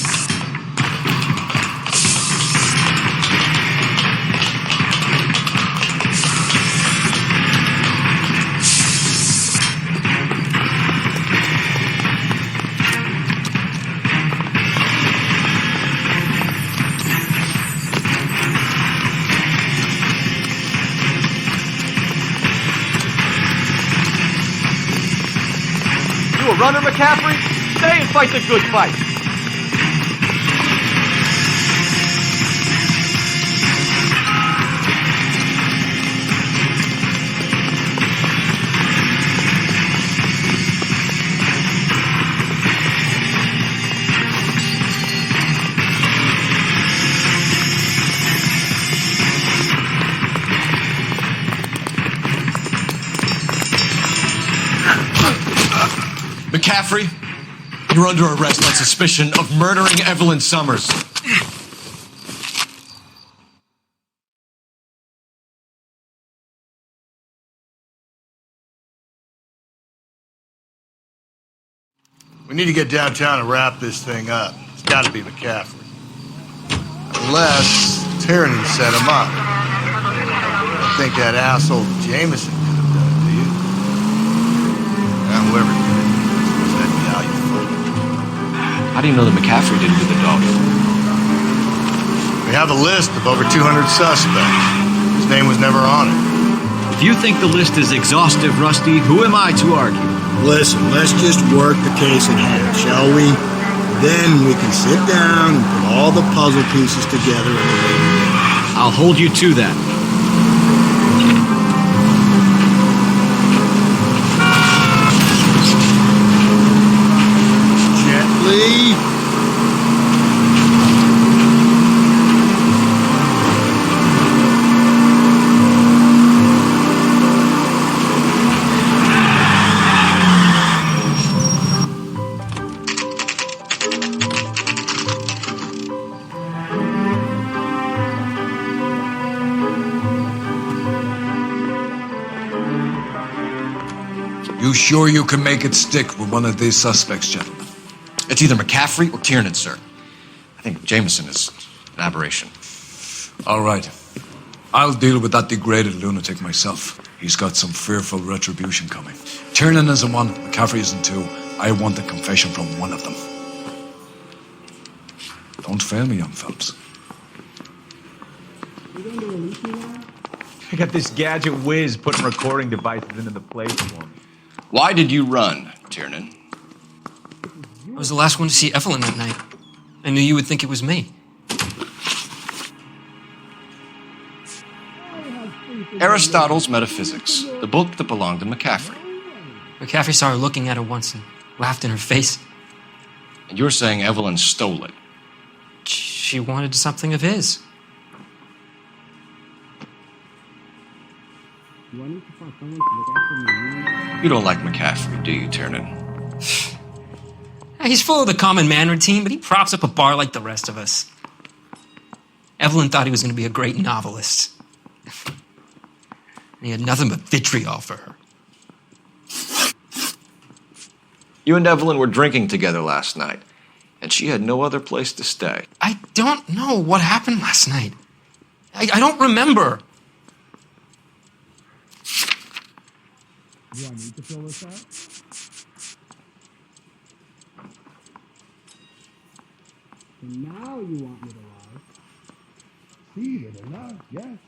You a runner, McCaffrey? Stay and fight the good fight. McCaffrey, you're under arrest on suspicion of murdering Evelyn Summers. We need to get downtown and wrap this thing up. It's got to be McCaffrey. Unless Tiernan set him up. I don't think that asshole Jameson could have done it, do you? Yeah, whoever did it. Was that value for it? How do you know that McCaffrey didn't do the dog? We have a list of over 200 suspects. His name was never on it. If you think the list is exhaustive, Rusty, who am I to argue? Listen, let's just work the case in hand, shall we? Then we can sit down and put all the puzzle pieces together at a later date. I'll hold you to that. Gently. You sure you can make it stick with one of these suspects, gentlemen? It's either McCaffrey or Tiernan, sir. I think Jameson is an aberration. All right. I'll deal with that degraded lunatic myself. He's got some fearful retribution coming. Tiernan isn't one, McCaffrey isn't two. I want a confession from one of them. Don't fail me, young fellas. I got this gadget whiz putting recording devices into the place for me. Why did you run, Tiernan? I was the last one to see Evelyn that night. I knew you would think it was me. Aristotle's Metaphysics, the book that belonged to McCaffrey. McCaffrey saw her looking at her once and laughed in her face. And you're saying Evelyn stole it? She wanted something of his. You don't like McCaffrey, do you, Tiernan? He's full of the common man routine, but he props up a bar like the rest of us. Evelyn thought he was going to be a great novelist. And he had nothing but vitriol for her. You and Evelyn were drinking together last night, and she had no other place to stay. I don't know what happened last night. I don't remember. Do I need to fill this out? And now you want me to lie. See, little lie, yes.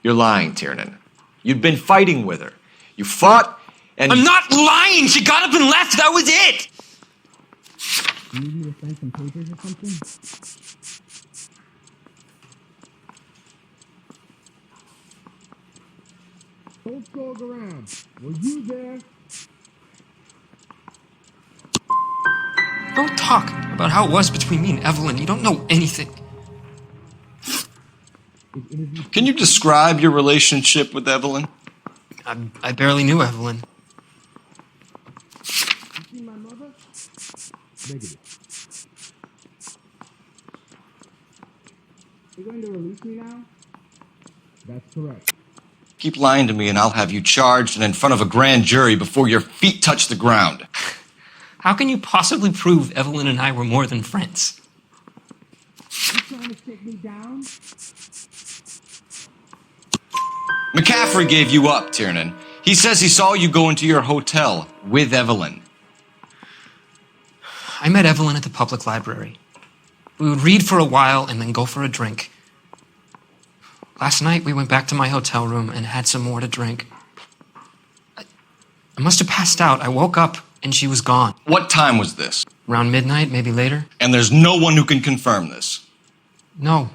You're lying, Tiernan. You'd been fighting with her. You fought, and I'm not lying! She got up and left! That was it! You need me to sign some papers or something? Don't go around. Were you there? Don't talk about how it was between me and Evelyn. You don't know anything. Can you describe your relationship with Evelyn? I barely knew Evelyn. You see my mother? Negative. You're going to release me now? That's correct. Keep lying to me and I'll have you charged and in front of a grand jury before your feet touch the ground. How can you possibly prove Evelyn and I were more than friends? You trying to take me down? McCaffrey gave you up, Tiernan. He says he saw you go into your hotel with Evelyn. I met Evelyn at the public library. We would read for a while and then go for a drink. Last night, we went back to my hotel room and had some more to drink. I must have passed out. I woke up and she was gone. What time was this? Around midnight, maybe later. And there's no one who can confirm this? No,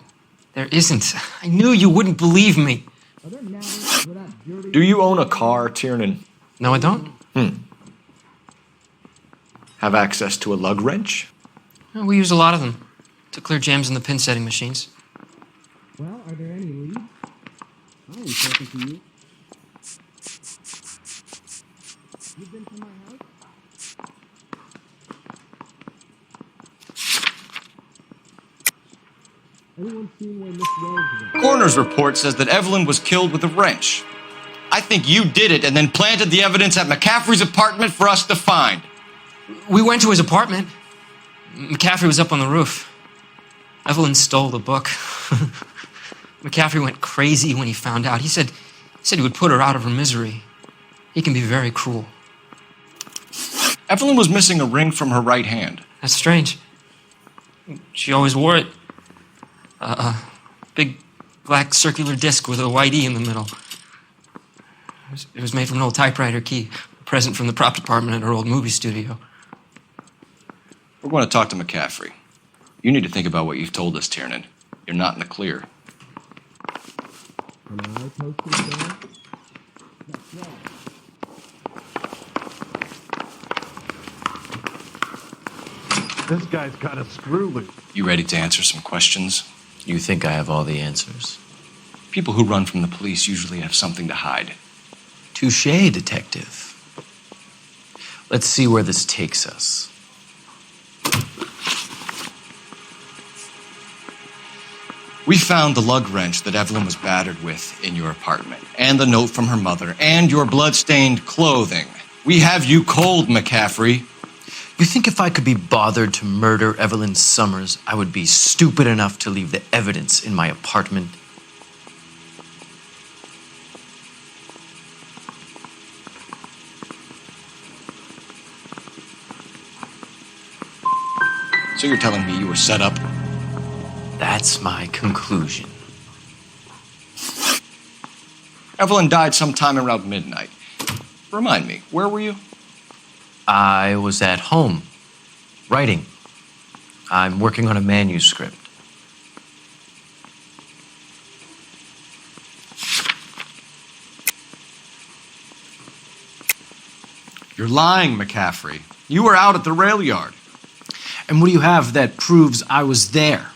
there isn't. I knew you wouldn't believe me. Do you own a car, Tiernan? No, I don't. Have access to a lug wrench? Well, we use a lot of them to clear jams in the pin setting machines. Well, are there any leads? I was talking to you. You've been to my house? Coroner's report says that Evelyn was killed with a wrench. I think you did it and then planted the evidence at McCaffrey's apartment for us to find. We went to his apartment. McCaffrey was up on the roof. Evelyn stole the book. McCaffrey went crazy when he found out. He said he would put her out of her misery. He can be very cruel. Evelyn was missing a ring from her right hand. That's strange. She always wore it. A big black circular disc with a white E in the middle. It was made from an old typewriter key, a present from the prop department at her old movie studio. We're going to talk to McCaffrey. You need to think about what you've told us, Tiernan. You're not in the clear. This guy's got a screw loose. You ready to answer some questions? You think I have all the answers? People who run from the police usually have something to hide. Touché, detective. Let's see where this takes us. We found the lug wrench that Evelyn was battered with in your apartment, and the note from her mother, and your blood-stained clothing. We have you cold, McCaffrey. You think if I could be bothered to murder Evelyn Summers, I would be stupid enough to leave the evidence in my apartment? So you're telling me you were set up? That's my conclusion. Evelyn died sometime around midnight. Remind me, where were you? I was at home, writing. I'm working on a manuscript. You're lying, McCaffrey. You were out at the rail yard. And what do you have that proves I was there?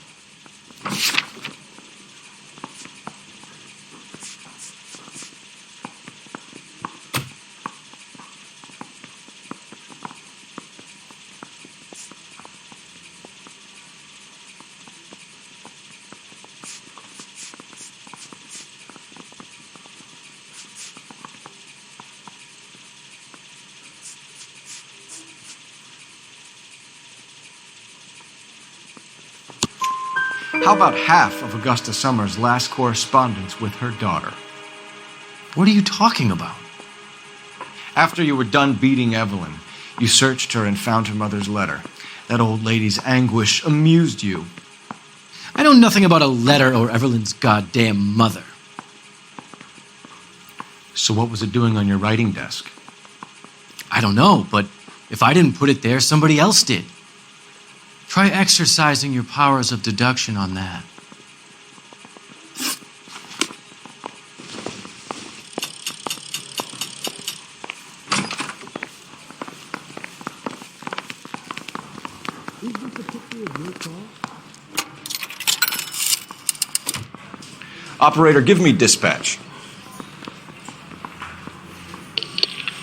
How about half of Augusta Summers' last correspondence with her daughter? What are you talking about? After you were done beating Evelyn, you searched her and found her mother's letter. That old lady's anguish amused you. I know nothing about a letter or Evelyn's goddamn mother. So what was it doing on your writing desk? I don't know, but if I didn't put it there, somebody else did. Try exercising your powers of deduction on that. Operator, give me dispatch.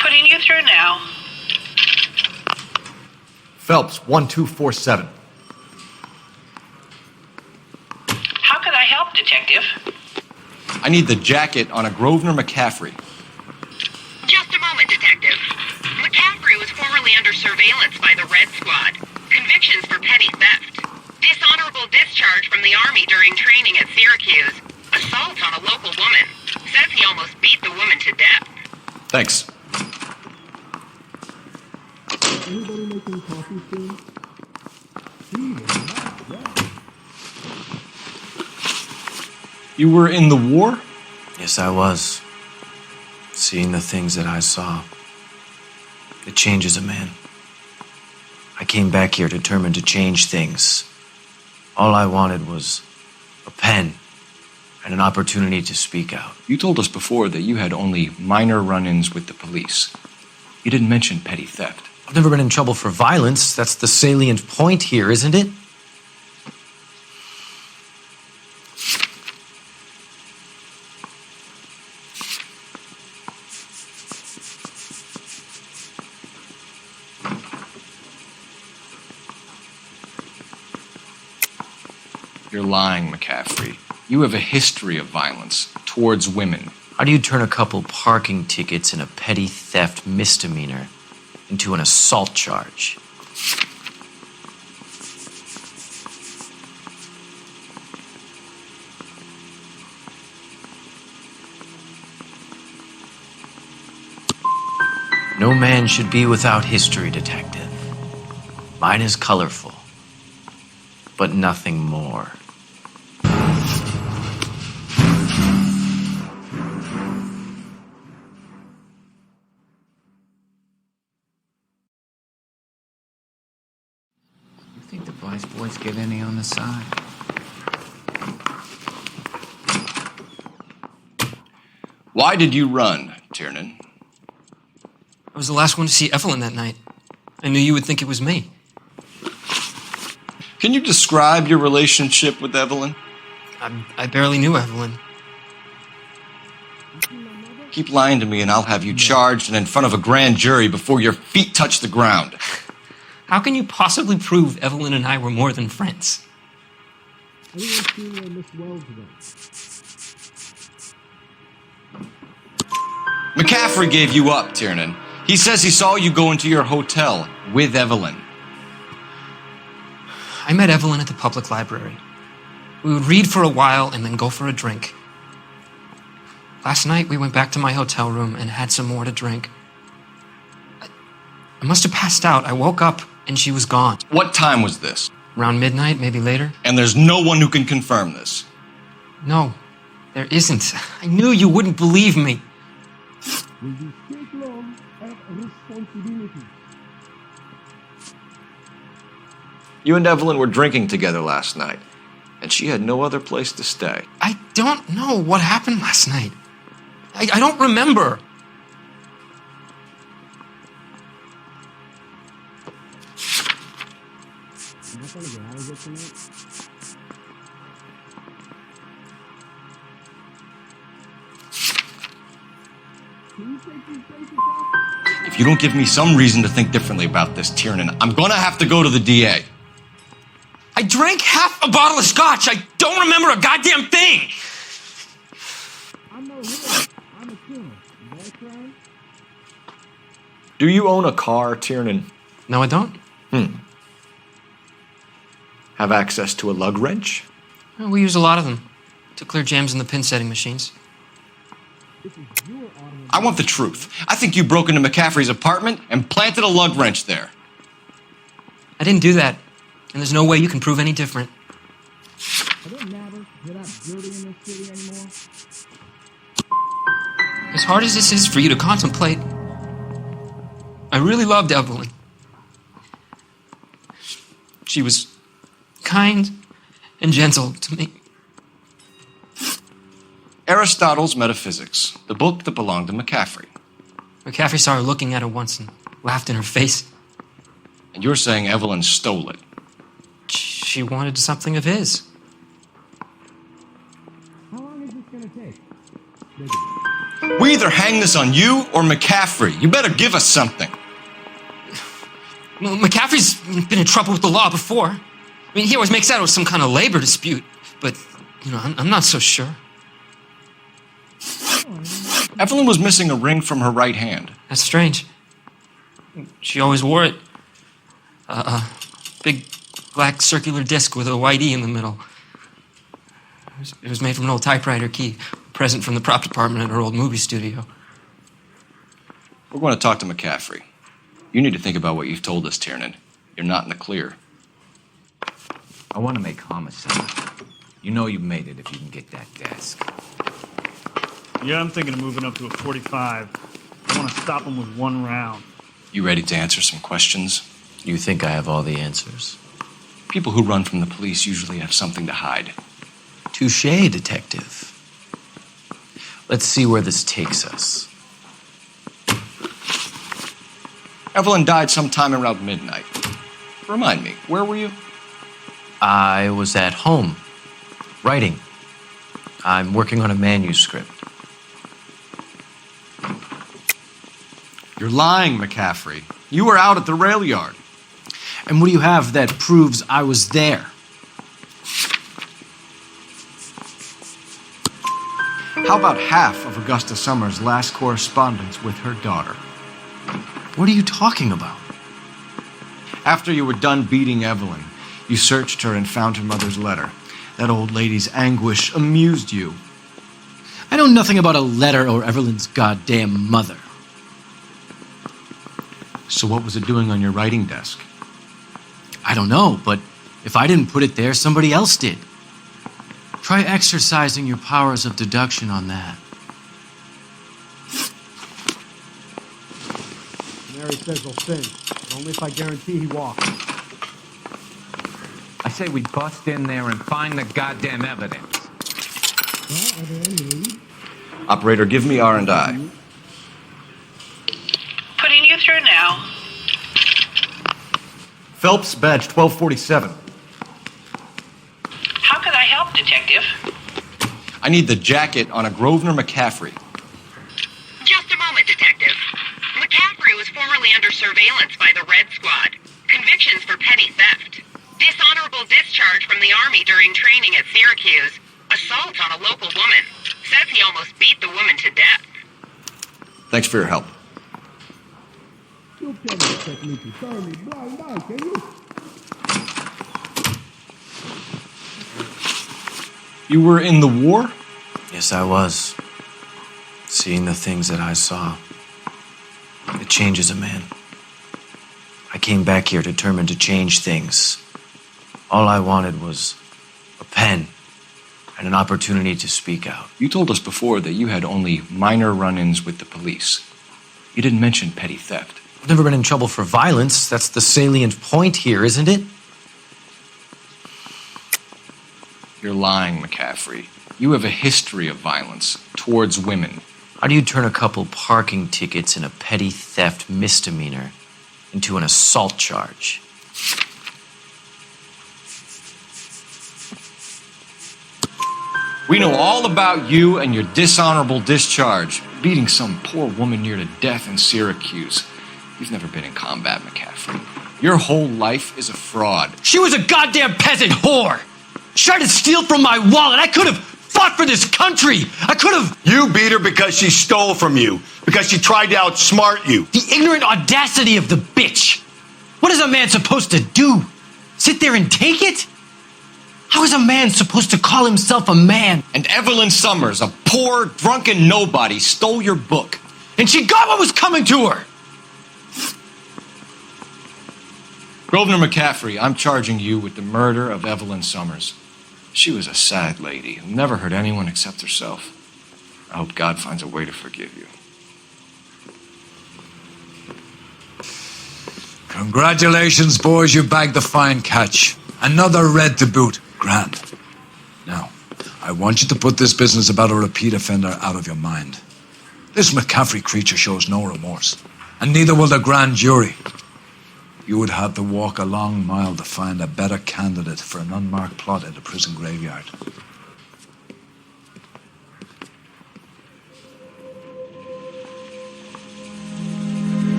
Putting you through now. Phelps, 1247. How could I help, Detective? I need the jacket on a Grosvenor McCaffrey. Just a moment, Detective. McCaffrey was formerly under surveillance by the Red Squad. Convictions for petty theft. Dishonorable discharge from the Army during training at Syracuse. Assault on a local woman. Says he almost beat the woman to death. Thanks. Anybody making coffee soon? You were in the war? Yes, I was. Seeing the things that I saw. It changes a man. I came back here determined to change things. All I wanted was a pen and an opportunity to speak out. You told us before that you had only minor run-ins with the police. You didn't mention petty theft. I've never been in trouble for violence. That's the salient point here, isn't it? You're lying, McCaffrey. You have a history of violence towards women. How do you turn a couple parking tickets and a petty theft misdemeanor into an assault charge? No man should be without history, detective. Mine is colorful, but nothing more. You think the Vice boys get any on the side? Why did you run, Tiernan? I was the last one to see Evelyn that night. I knew you would think it was me. Can you describe your relationship with Evelyn? I barely knew Evelyn. Keep lying to me and I'll have you charged and in front of a grand jury before your feet touch the ground. How can you possibly prove Evelyn and I were more than friends? McCaffrey gave you up, Tiernan. He says he saw you go into your hotel with Evelyn. I met Evelyn at the public library. We would read for a while and then go for a drink. Last night, we went back to my hotel room and had some more to drink. I must have passed out. I woke up and she was gone. What time was this? Around midnight, maybe later. And there's no one who can confirm this. No, there isn't. I knew you wouldn't believe me. You and Evelyn were drinking together last night, and she had no other place to stay. I don't know what happened last night. I don't remember. If you don't give me some reason to think differently about this, Tiernan, I'm gonna have to go to the DA. I drank half a bottle of scotch. I don't remember a goddamn thing. Do you own a car, Tiernan? No, I don't. Have access to a lug wrench? Well, we use a lot of them to clear jams in the pin setting machines. I want the truth. I think you broke into McCaffrey's apartment and planted a lug wrench there. I didn't do that, and there's no way you can prove any different. As hard as this is for you to contemplate, I really loved Evelyn. She was kind and gentle to me. Aristotle's Metaphysics, the book that belonged to McCaffrey. McCaffrey saw her looking at her once and laughed in her face. And you're saying Evelyn stole it? She wanted something of his. How long is this gonna take? We either hang this on you or McCaffrey. You better give us something. Well, McCaffrey's been in trouble with the law before. I mean, he always makes out it was some kind of labor dispute, but, I'm not so sure. Evelyn was missing a ring from her right hand. That's strange. She always wore it. A big black circular disc with a white E in the middle. It was made from an old typewriter key, a present from the prop department at her old movie studio. We're going to talk to McCaffrey. You need to think about what you've told us, Tiernan. You're not in the clear. I want to make homicide. You know you made it if you can get that desk. Yeah, I'm thinking of moving up to a 45. I want to stop him with one round. You ready to answer some questions? You think I have all the answers? People who run from the police usually have something to hide. Touché, detective. Let's see where this takes us. Evelyn died sometime around midnight. Remind me, where were you? I was at home, writing. I'm working on a manuscript. You're lying, McCaffrey. You were out at the rail yard. And what do you have that proves I was there? How about half of Augusta Summers' last correspondence with her daughter? What are you talking about? After you were done beating Evelyn, you searched her and found her mother's letter. That old lady's anguish amused you. I know nothing about a letter or Evelyn's goddamn mother. So what was it doing on your writing desk? I don't know, but if I didn't put it there, somebody else did. Try exercising your powers of deduction on that. Mary says he'll sing, but only if I guarantee he walks. I say we bust in there and find the goddamn evidence. Well, are there any leads? Operator, give me R&I. Putting you through now. Phelps, badge 1247. How could I help, Detective? I need the jacket on a Grosvenor McCaffrey. Just a moment, Detective. McCaffrey was formerly under surveillance by the Red Squad. Convictions for petty theft. Dishonorable discharge from the Army during training at Syracuse. Assault on a local woman. Says he almost beat the woman to death. Thanks for your help. You can't expect me to turn me blind eye, can you? You were in the war? Yes, I was. Seeing the things that I saw. It changes a man. I came back here determined to change things. All I wanted was a pen and an opportunity to speak out. You told us before that you had only minor run-ins with the police. You didn't mention petty theft. I've never been in trouble for violence. That's the salient point here, isn't it? You're lying, McCaffrey. You have a history of violence towards women. How do you turn a couple parking tickets and a petty theft misdemeanor into an assault charge? We know all about you and your dishonorable discharge, beating some poor woman near to death in Syracuse. You've never been in combat, McCaffrey. Your whole life is a fraud. She was a goddamn peasant whore! She tried to steal from my wallet. I could have fought for this country. I could have... You beat her because she stole from you. Because she tried to outsmart you. The ignorant audacity of the bitch. What is a man supposed to do? Sit there and take it? How is a man supposed to call himself a man? And Evelyn Summers, a poor, drunken nobody, stole your book. And she got what was coming to her. Grosvenor McCaffrey, I'm charging you with the murder of Evelyn Summers. She was a sad lady who never hurt anyone except herself. I hope God finds a way to forgive you. Congratulations, boys. You bagged the fine catch. Another red to boot. Grand. Now, I want you to put this business about a repeat offender out of your mind. This McCaffrey creature shows no remorse, and neither will the grand jury. You would have to walk a long mile to find a better candidate for an unmarked plot in the prison graveyard.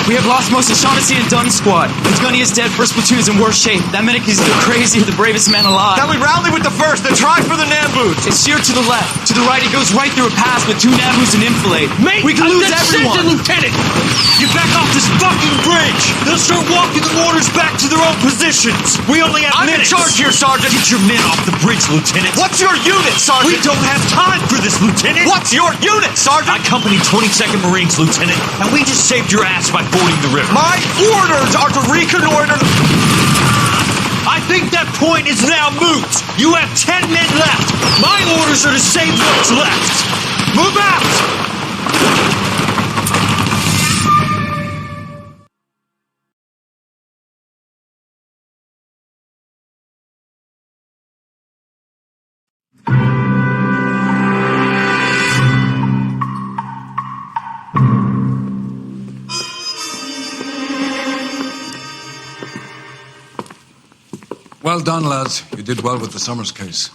We have lost most of Shaughnessy and Dunn's squad. If Gunny is dead, first platoon is in worse shape. That medic is either crazy or the bravest man alive. Now we rally with the first, then try for the Namboots. It's sheer to the left. To the right, it goes right through a pass with two Namboots and Enfilade. Mate, we can lose everyone. Lieutenant! You back off this fucking bridge! They'll start walking the waters back to their own positions! We only have minutes! I'm in charge here, Sergeant! Get your men off the bridge, Lieutenant! What's your unit, Sergeant? We don't have time for this, Lieutenant! What's your unit, Sergeant? I company 22nd Marines, Lieutenant, and we just saved your ass by fording the river. My orders are to reconnoiter... I think that point is now moot! You have 10 men left! My orders are to save what's left! Move out! Well done, lads. You did well with the Summers case.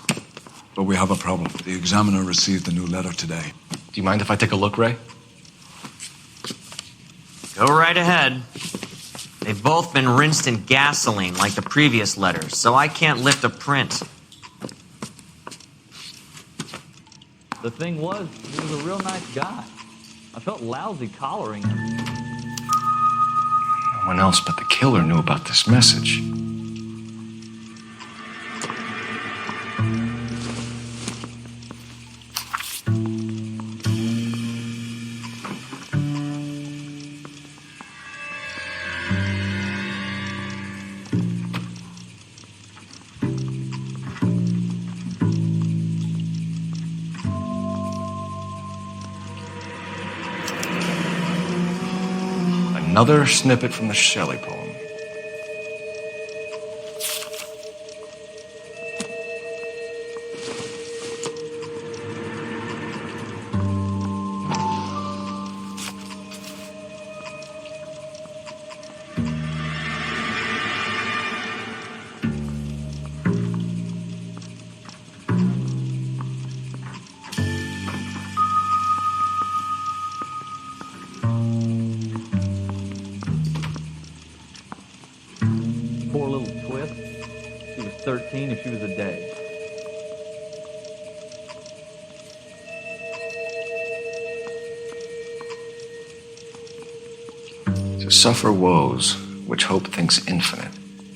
But we have a problem. The examiner received a new letter today. Do you mind if I take a look, Ray? Go right ahead. They've both been rinsed in gasoline like the previous letters, so I can't lift a print. The thing was, he was a real nice guy. I felt lousy collaring him. No one else but the killer knew about this message. Another snippet from the Shelley poem. Poor little twist. She was 13 if she was a day. To suffer woes which hope thinks infinite,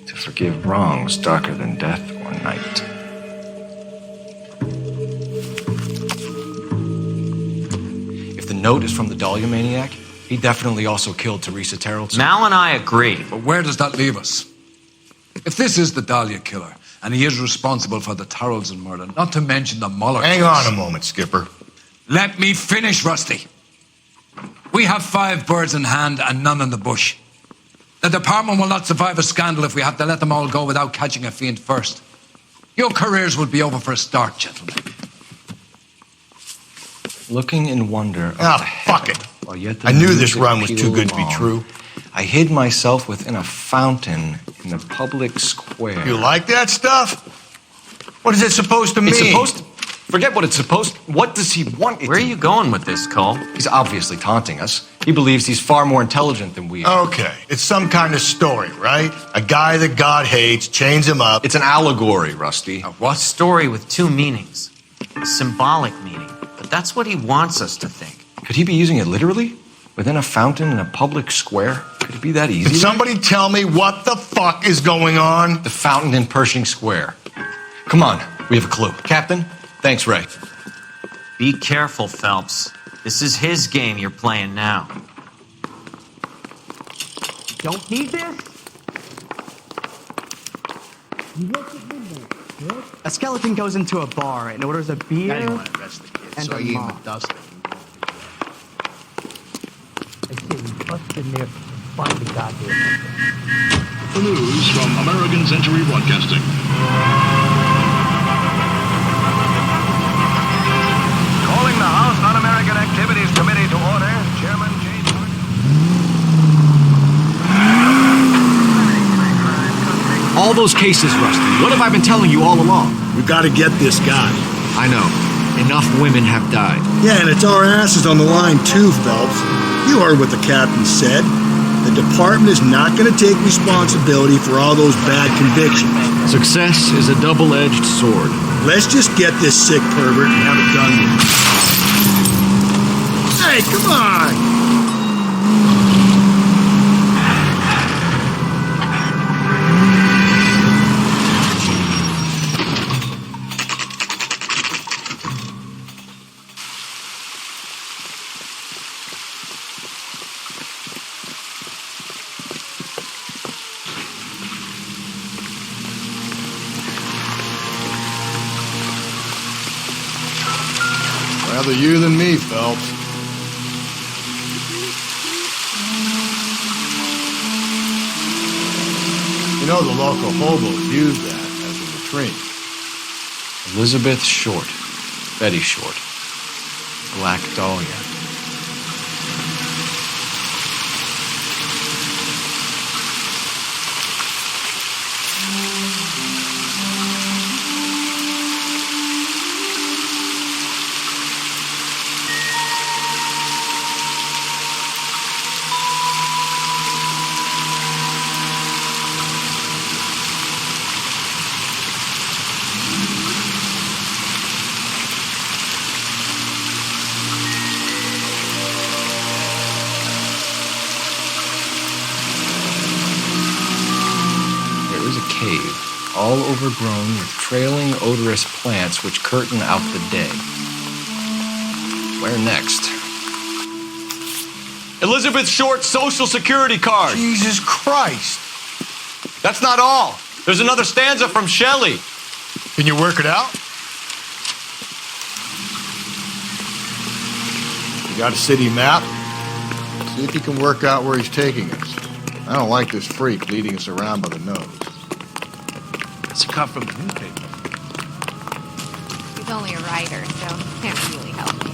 to forgive wrongs darker than death or night. If the note is from the Dahlia maniac, he definitely also killed Teresa Terrell. Mal and I agree. But where does that leave us? If this is the Dahlia killer, and he is responsible for the Tarrelson murder, not to mention the Muller Hang case. on a moment, Skipper. Let me finish, Rusty. We have 5 birds in hand and none in the bush. The department will not survive a scandal if we have to let them all go without catching a fiend first. Your careers would be over for a start, gentlemen. Looking in wonder. Fuck it. I knew this run was too good to be true. I hid myself within a fountain in the public square. You like that stuff? What is it supposed to mean? It's supposed to... Forget what it's supposed... What does he want it Where are you going with this, Cole? He's obviously taunting us. He believes he's far more intelligent than we are. Okay, it's some kind of story, right? A guy that God hates, chains him up. It's an allegory, Rusty. A what? Story with 2 meanings. A symbolic meaning. But that's what he wants us to think. Could he be using it literally? Within a fountain in a public square? Could it be that easy? Can somebody tell me what the fuck is going on? The fountain in Pershing Square. Come on, we have a clue. Captain, thanks, Ray. Be careful, Phelps. This is his game you're playing now. Don't need this? A skeleton goes into a bar and orders a beer. I didn't want to arrest the kid, and so I a gave him mop. a dusting. I say we bust in there to find the goddamn The news from American Century Broadcasting. Calling the House Un-American Activities Committee to order, Chairman James Hart. All those cases, Rusty. What have I been telling you all along? We gotta get this guy. I know. Enough women have died. Yeah, and it's our asses on the line too, Phelps. You heard what the captain said. The department is not gonna take responsibility for all those bad convictions. Success is a double-edged sword. Let's just get this sick pervert and have it done with. Hey, come on! Rather you than me, Phelps. You know the local hobos use that as a latrine. Elizabeth Short. Betty Short. Black Dahlia. all overgrown with trailing, odorous plants which curtain out the day. Where next? Elizabeth Short's Social Security card. Jesus Christ. That's not all. There's another stanza from Shelley. Can you work it out? You got a city map? See if you can work out where he's taking us. I don't like this freak leading us around by the nose. It's a cut from the newspaper. He's only a writer, so he can't really help me.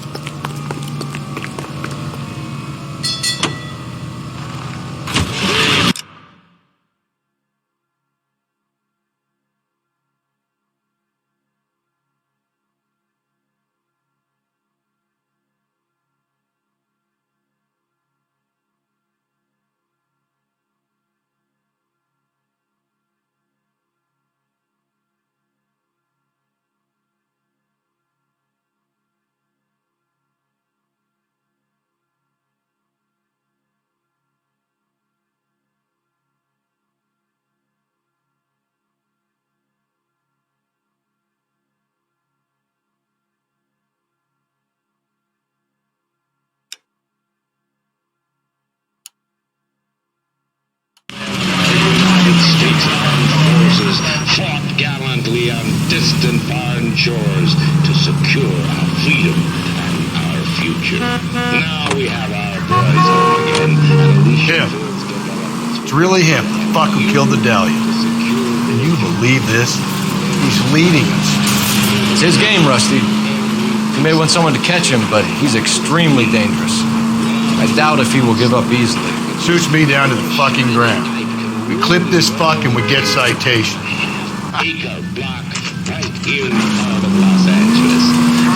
States Armed Forces fought gallantly on distant foreign shores to secure our freedom and our future. Now we have our boys home again, and Alicia Fields developed. It's really him, the fuck who killed the Dahlia. Can you believe this? He's leading us. It's his game, Rusty. He may want someone to catch him, but he's extremely dangerous. I doubt if he will give up easily. Shoots me down to the fucking ground. We clip this fuck and we get citation. Acre block right here in the heart of Los Angeles.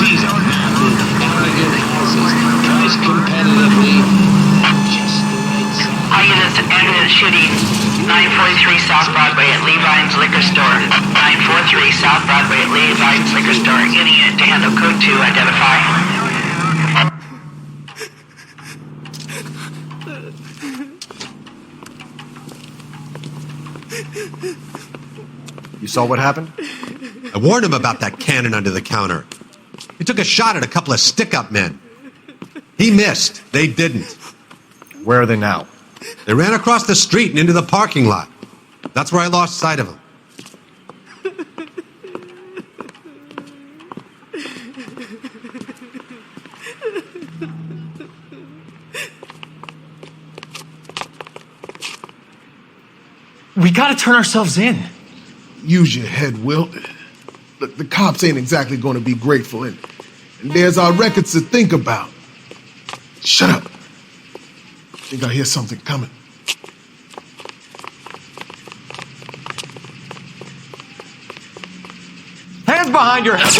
These are massive, arrogant houses, priced competitively, just the right size. High units ambulance shooting 943 South Broadway at Levine's Liquor Store. 943 South Broadway at Levine's Liquor Store. Any unit to handle code 2, identify. You saw what happened? I warned him about that cannon under the counter. He took a shot at a couple of stick-up men. He missed. They didn't. Where are they now? They ran across the street and into the parking lot. That's where I lost sight of them. We gotta turn ourselves in. Use your head, Wilt. Look, the cops ain't exactly going to be grateful, and there's our records to think about. Shut up. I think I hear something coming. Hands behind your head.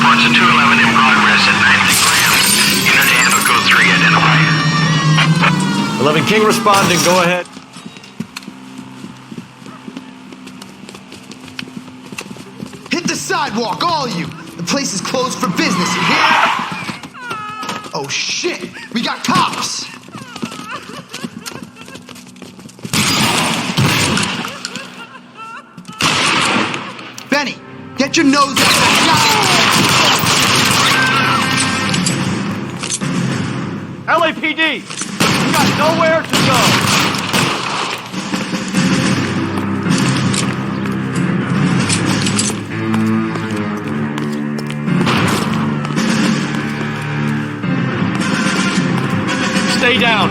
reports a 211 in progress at 9th Graham. Unit to handle code 3, identify. 11 King responding, go ahead. Hit the sidewalk, all of you! The place is closed for business, you hear? Oh shit! We got cops! Benny, get your nose out of the LAPD! We got nowhere to go! Stay down!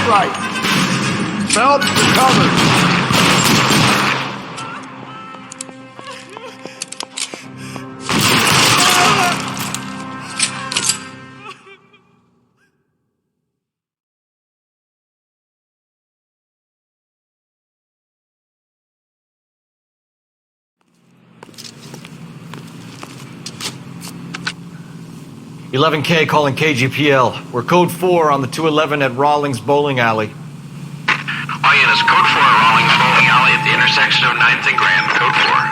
Right. Belt recovered. K calling KGPL. We're code 4 on the 211 at Rawlings Bowling Alley. All units, code 4 at Rawlings Bowling Alley at the intersection of 9th and Grand, code 4.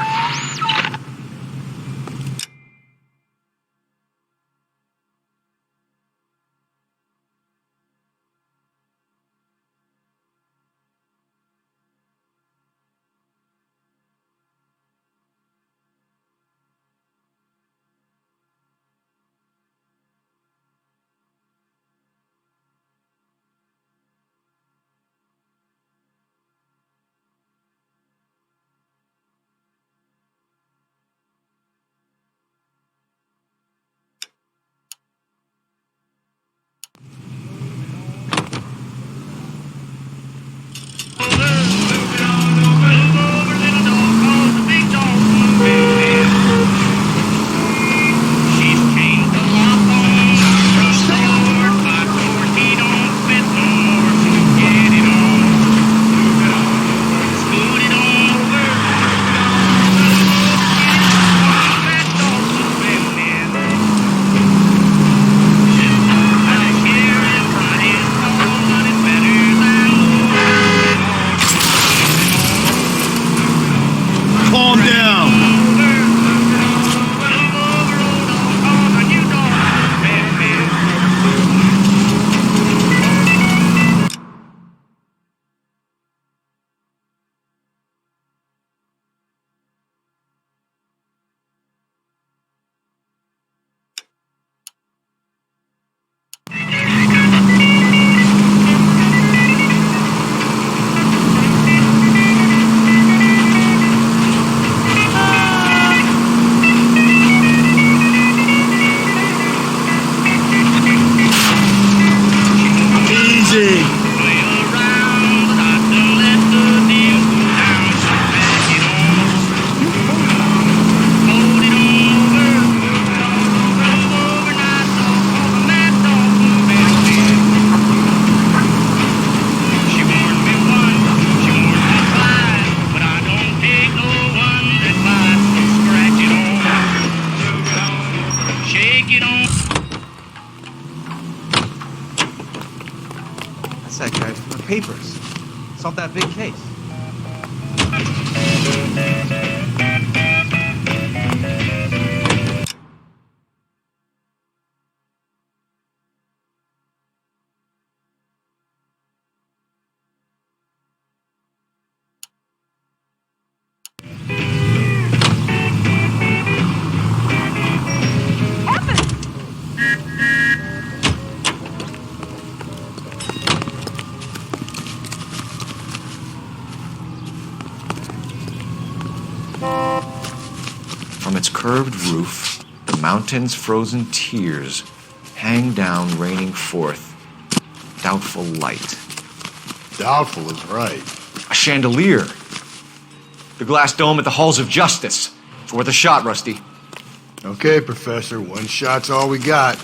That's that guy from the papers. Solved that big case. From its curved roof, the mountain's frozen tears hang down, raining forth doubtful light. Doubtful is right. A chandelier. The glass dome at the halls of justice. It's worth a shot, Rusty. Okay, Professor, one shot's all we got.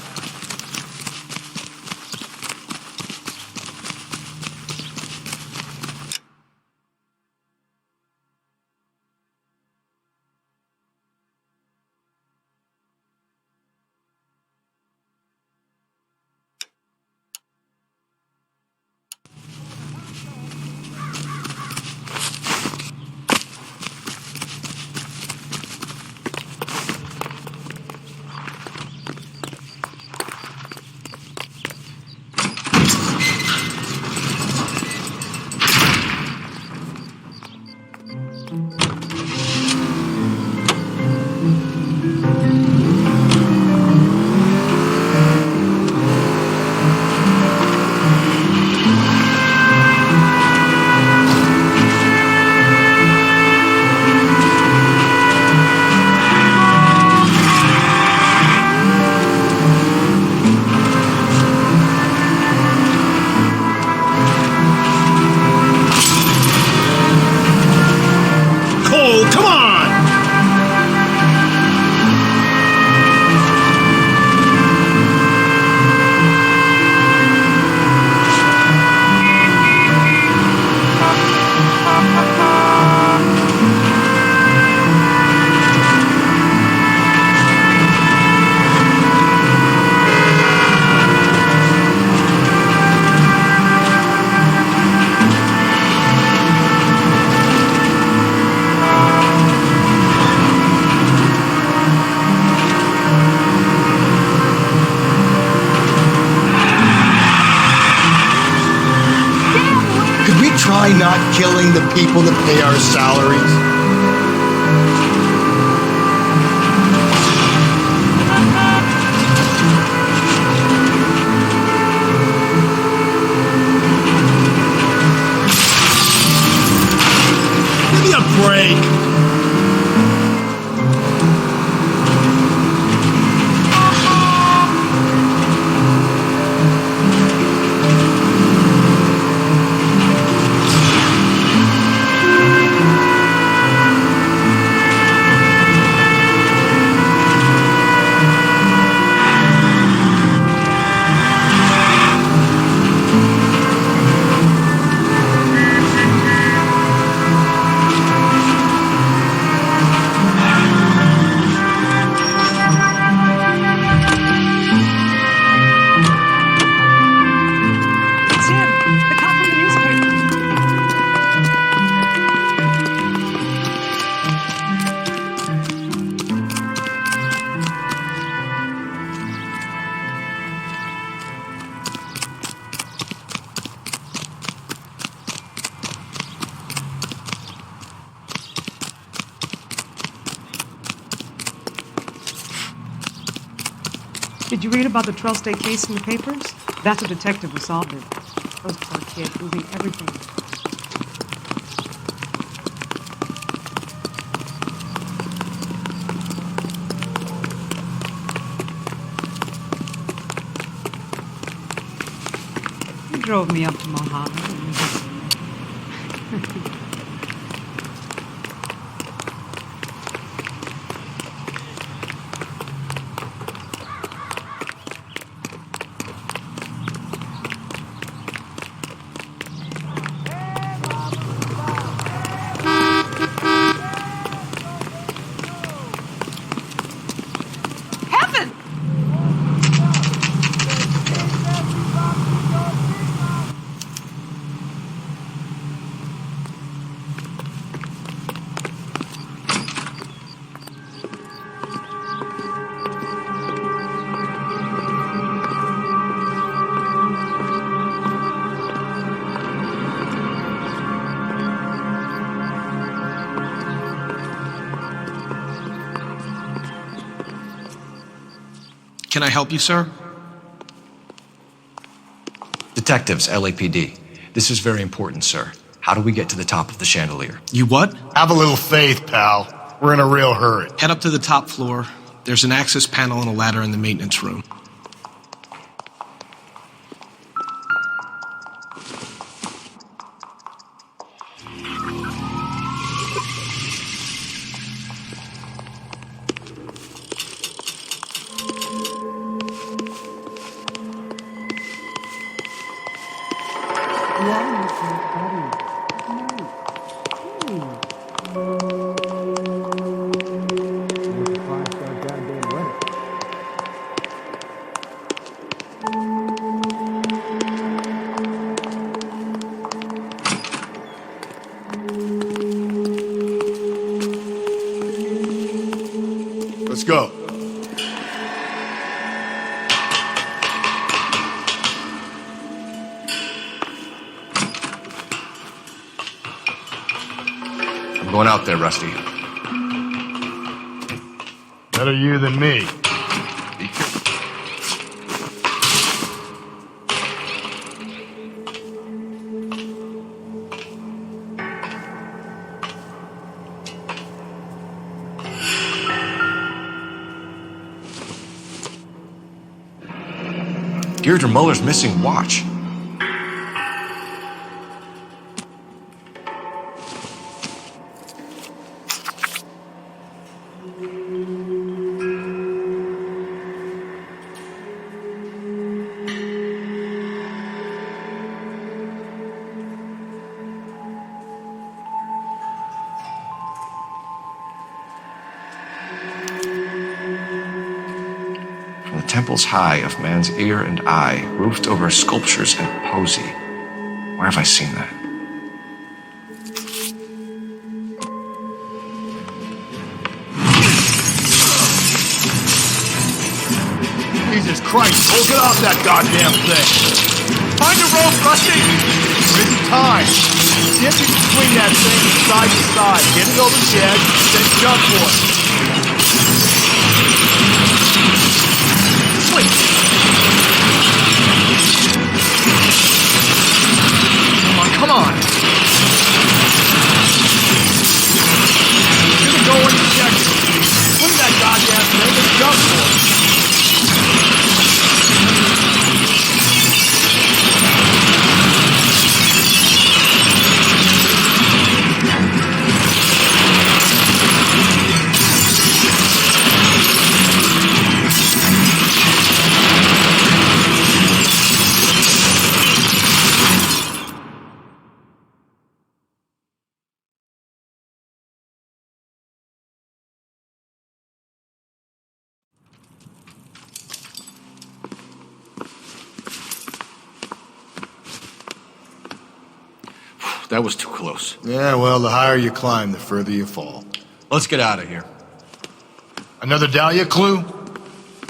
try not killing the people that pay our salaries? Give me a break. Did you read about the Trail State case in the papers? That's a detective who solved it. Those poor kids losing everything. He drove me up to Mojave. Can I help you, sir? Detectives, LAPD. This is very important, sir. How do we get to the top of the chandelier? You what? Have a little faith, pal. We're in a real hurry. Head up to the top floor. There's an access panel and a ladder in the maintenance room. Let's go. I'm going out there, Rusty. Better you than me. Deirdre Muller's missing watch. Temples high of man's ear and eye, roofed over sculptures and poesy. Where have I seen that? Jesus Christ, hold it off that goddamn thing! Find a rope, Rusty! Busy time! See if you can swing that thing side to side. Get it over the edge, then jump for it. Swing. Come on. You're gonna go in and check it. Swing that goddamn thing and jump for it. That was too close. Yeah, well, the higher you climb, the further you fall. Let's get out of here. Another Dahlia clue?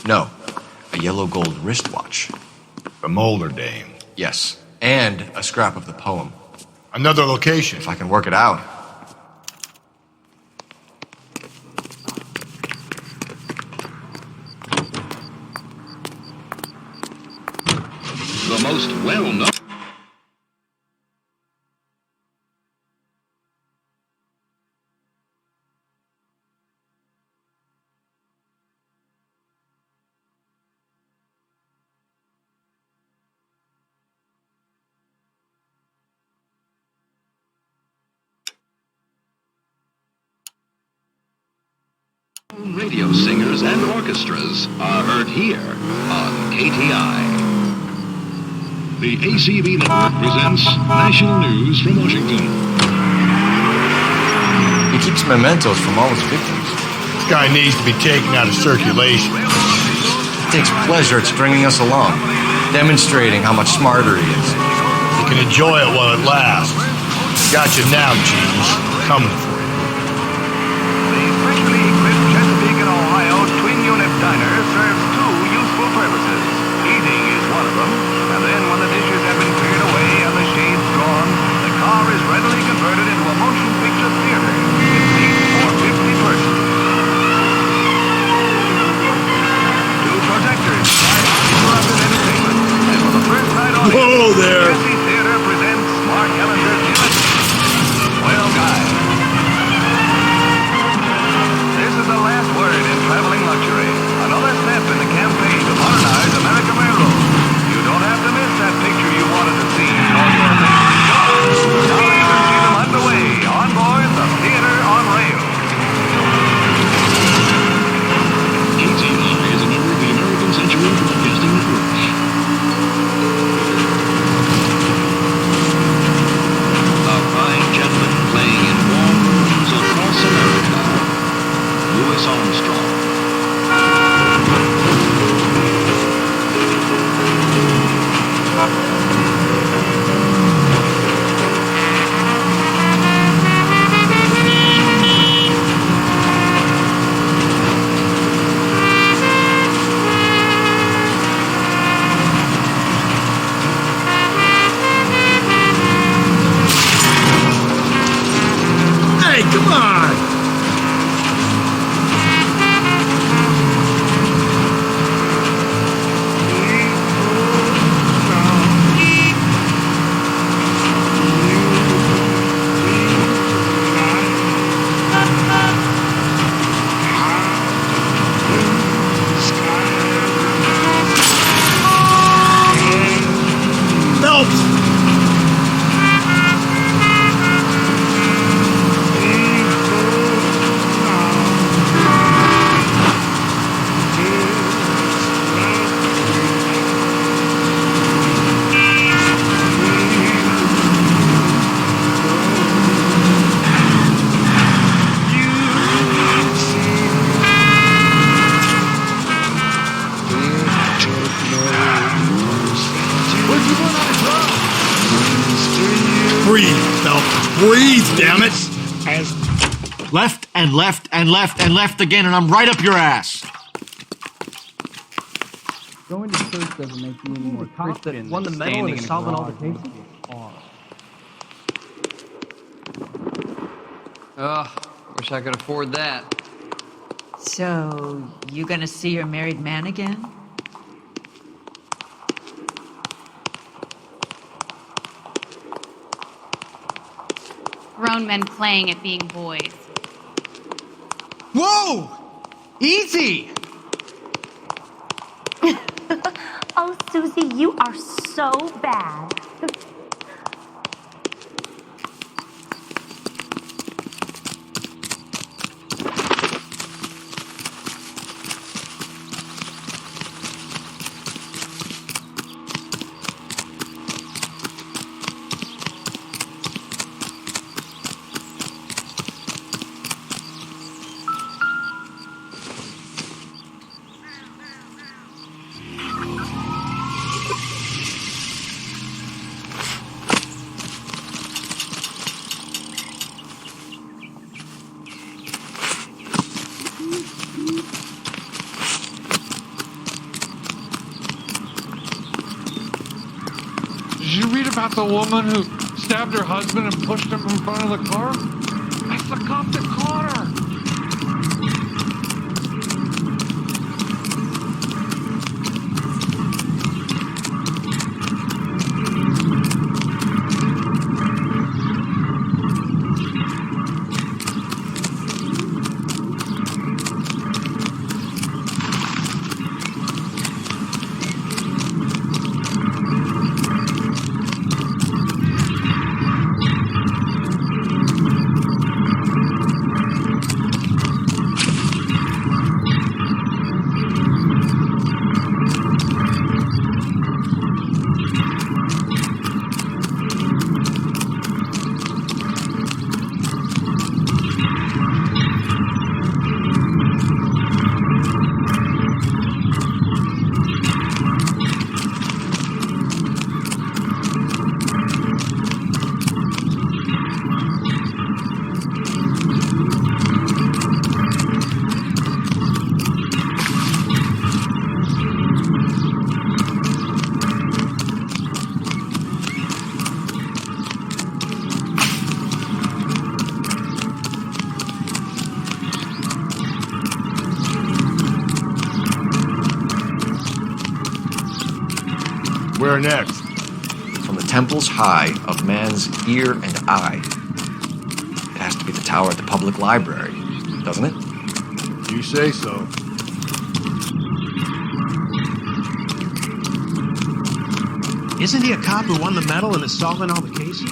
No. A yellow gold wristwatch. The Molder Dame. Yes. And a scrap of the poem. Another location. If I can work it out. The most well-known... radio singers and orchestras are heard here on KTI. The ACB network presents national news from Washington. He keeps mementos from all his victims. This guy needs to be taken out of circulation. He takes pleasure at stringing us along, demonstrating how much smarter he is. You can enjoy it while it lasts. Got you now, James. Coming for you. Diner serves two useful purposes. Eating is one of them, and then when the dishes have been cleared away and the shades drawn, the car is readily converted into a motion picture theater. It seats for 50 persons. Two projectors provide uninterrupted entertainment, and for the first night audience, Whoa there! Jesse Theater presents Mark Ellender's image. Well, guys, this is the last word in traveling luxury. Another step in the campaign to modernize American Railroad. You don't have to miss that picture you wanted to see on your favorite shows. Now you can see them underway on board the Theater on Rail. KTI is a member of the American Century Broadcasting Network. A fine gentleman playing in warm rooms across America. Louis Armstrong. Hey, come on! Breathe, damn it! Left and left and left and left again, and I'm right up your ass. Going to church doesn't make you any more Christian. Won the medal in solving all the cases? Wish I could afford that. So, you gonna see your married man again? Grown men playing at being boys. Whoa! Easy! Oh, Susie, you are so bad. Did you read about the woman who stabbed her husband and pushed him in front of the car? That's the cop that caught her. Where next? From the temples high of man's ear and eye. It has to be the tower at the public library, doesn't it? You say so. Isn't he a cop who won the medal and is solving all the cases?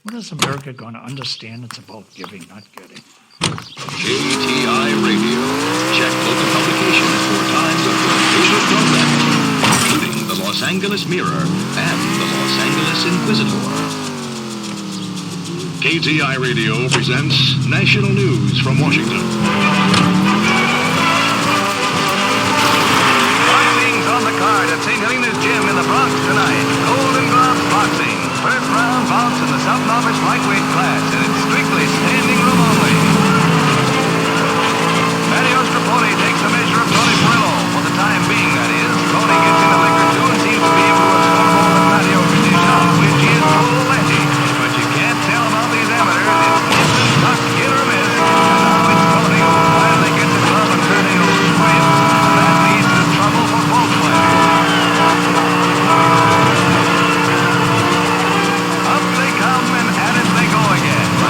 When is America going to understand it's about giving, not getting? KTI Radio. Check local publications for times of official programming, including the Los Angeles Mirror and the Los Angeles Inquisitor. KTI Radio presents national news from Washington. Boxing's on the card at St. Helena's Gym in the Bronx tonight. Golden Gloves Boxing. First round bouts in the sub-novice lightweight class, and it's strictly standing room only. Mario Strapoli takes the measure of Tony Perillo, for the time being, that is. Tony gets into liquor too and seems to be able to score more than Mario can dish out, which is plenty. But you can't tell about these amateurs. It's instant tuck, hit or miss. And now it's Tony who finally gets the glove and turning a loose grip, and that leads to trouble for both players. Up they come and at it they go again.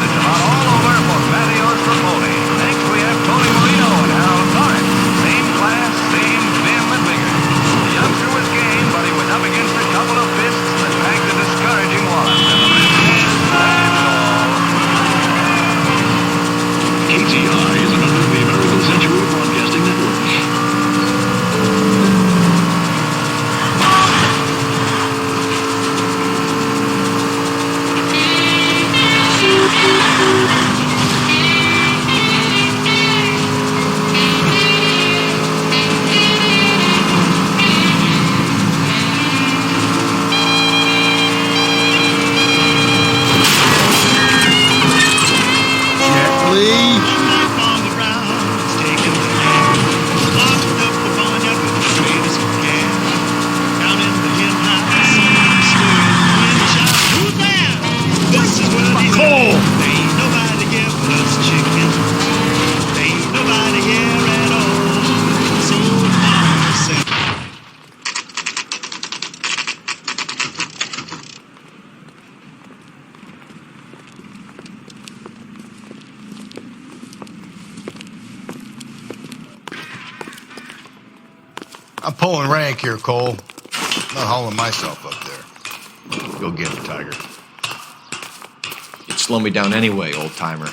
I'm pulling rank here, Cole. I'm not hauling myself up there. Go get him, Tiger. You'd slow me down anyway, old-timer.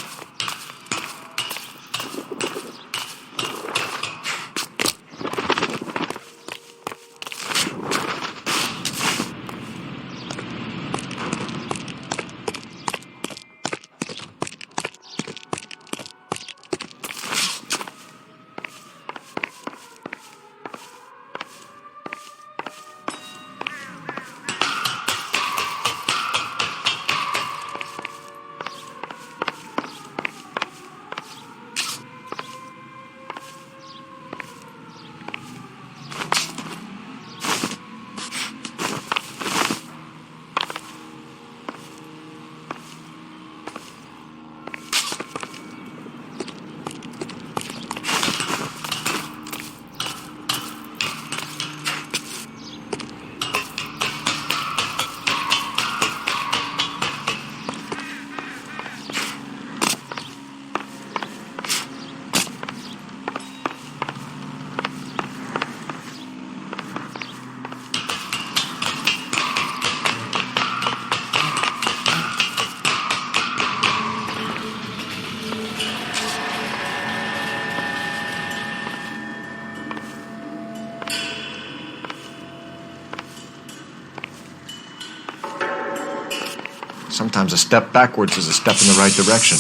Sometimes a step backwards is a step in the right direction.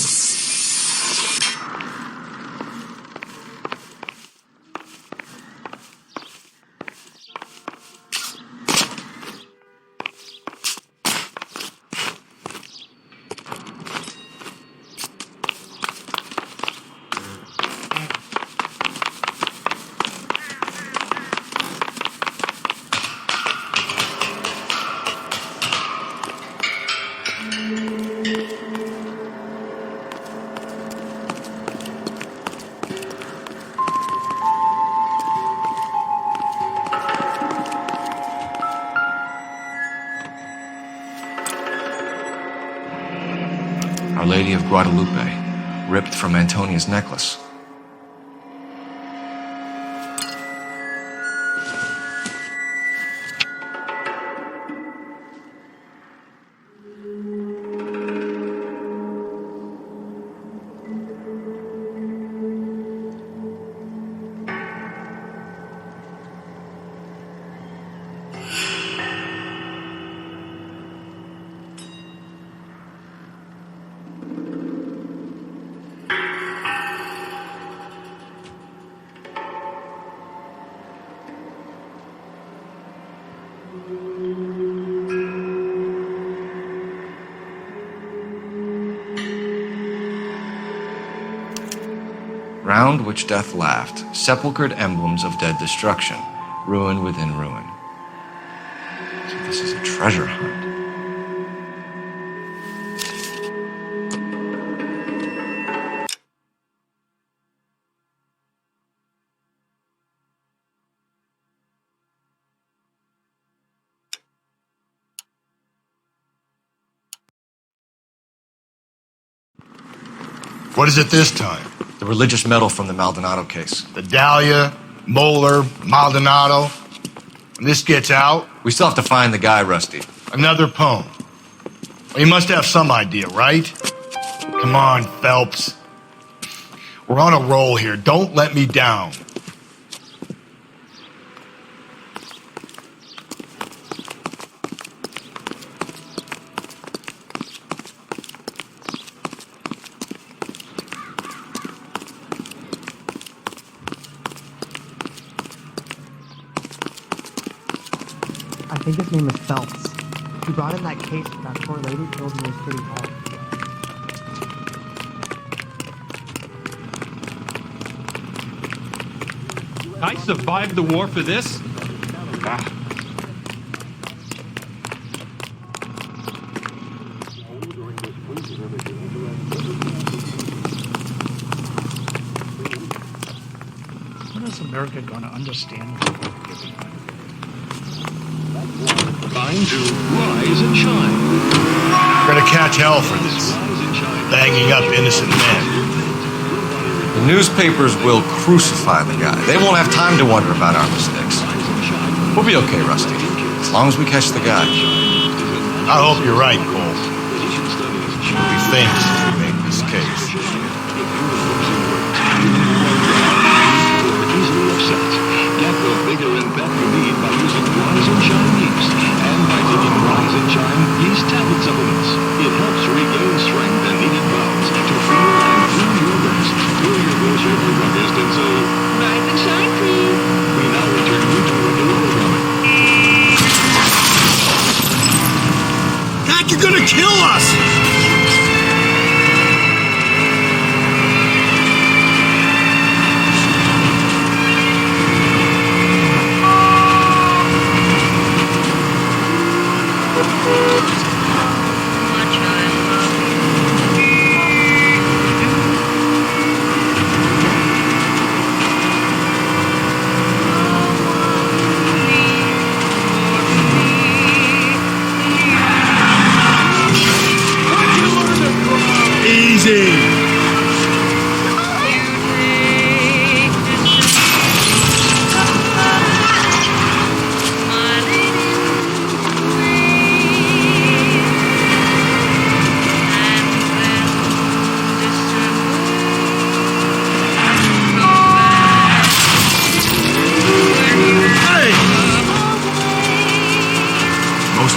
Our Lady of Guadalupe, ripped from Antonia's necklace. Round which death laughed, sepulchred emblems of dead destruction, ruin within ruin. So this is a treasure hunt. What is it this time? The religious medal from the Maldonado case. The Dahlia, Moeller, Maldonado. When this gets out... We still have to find the guy, Rusty. Another poem. Well, you must have some idea, right? Come on, Phelps. We're on a roll here. Don't let me down. I think his name is Phelps. He brought in that case with that poor lady killed in his city hall. I survived the war for this? When is America going to understand giving? Time to rise and shine. We're gonna catch hell for this. Banging up innocent men. The newspapers will crucify the guy. They won't have time to wonder about our mistakes. We'll be okay, Rusty. As long as we catch the guy. I hope you're right, Cole. We'll be famous if we make this case. Easily upset. Get the bigger and better need by using Rise and Shine yeast and by taking Rise and Shine yeast tablet supplements. It helps regain strength and needed bounds to feel and do your best. Hear your voice over the druggist and say, Rise and Shine, please. We now return you to regular programming. God, you're gonna kill us!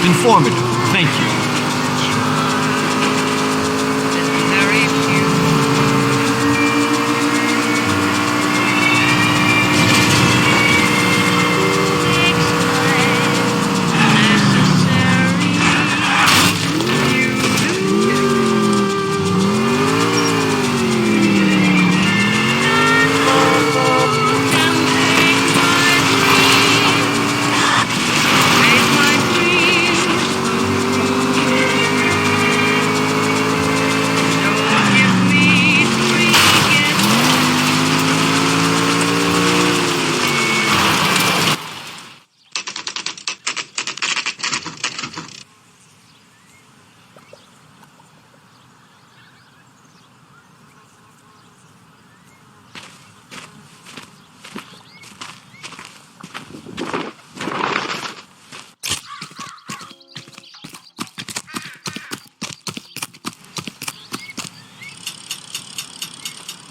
Informative. Thank you.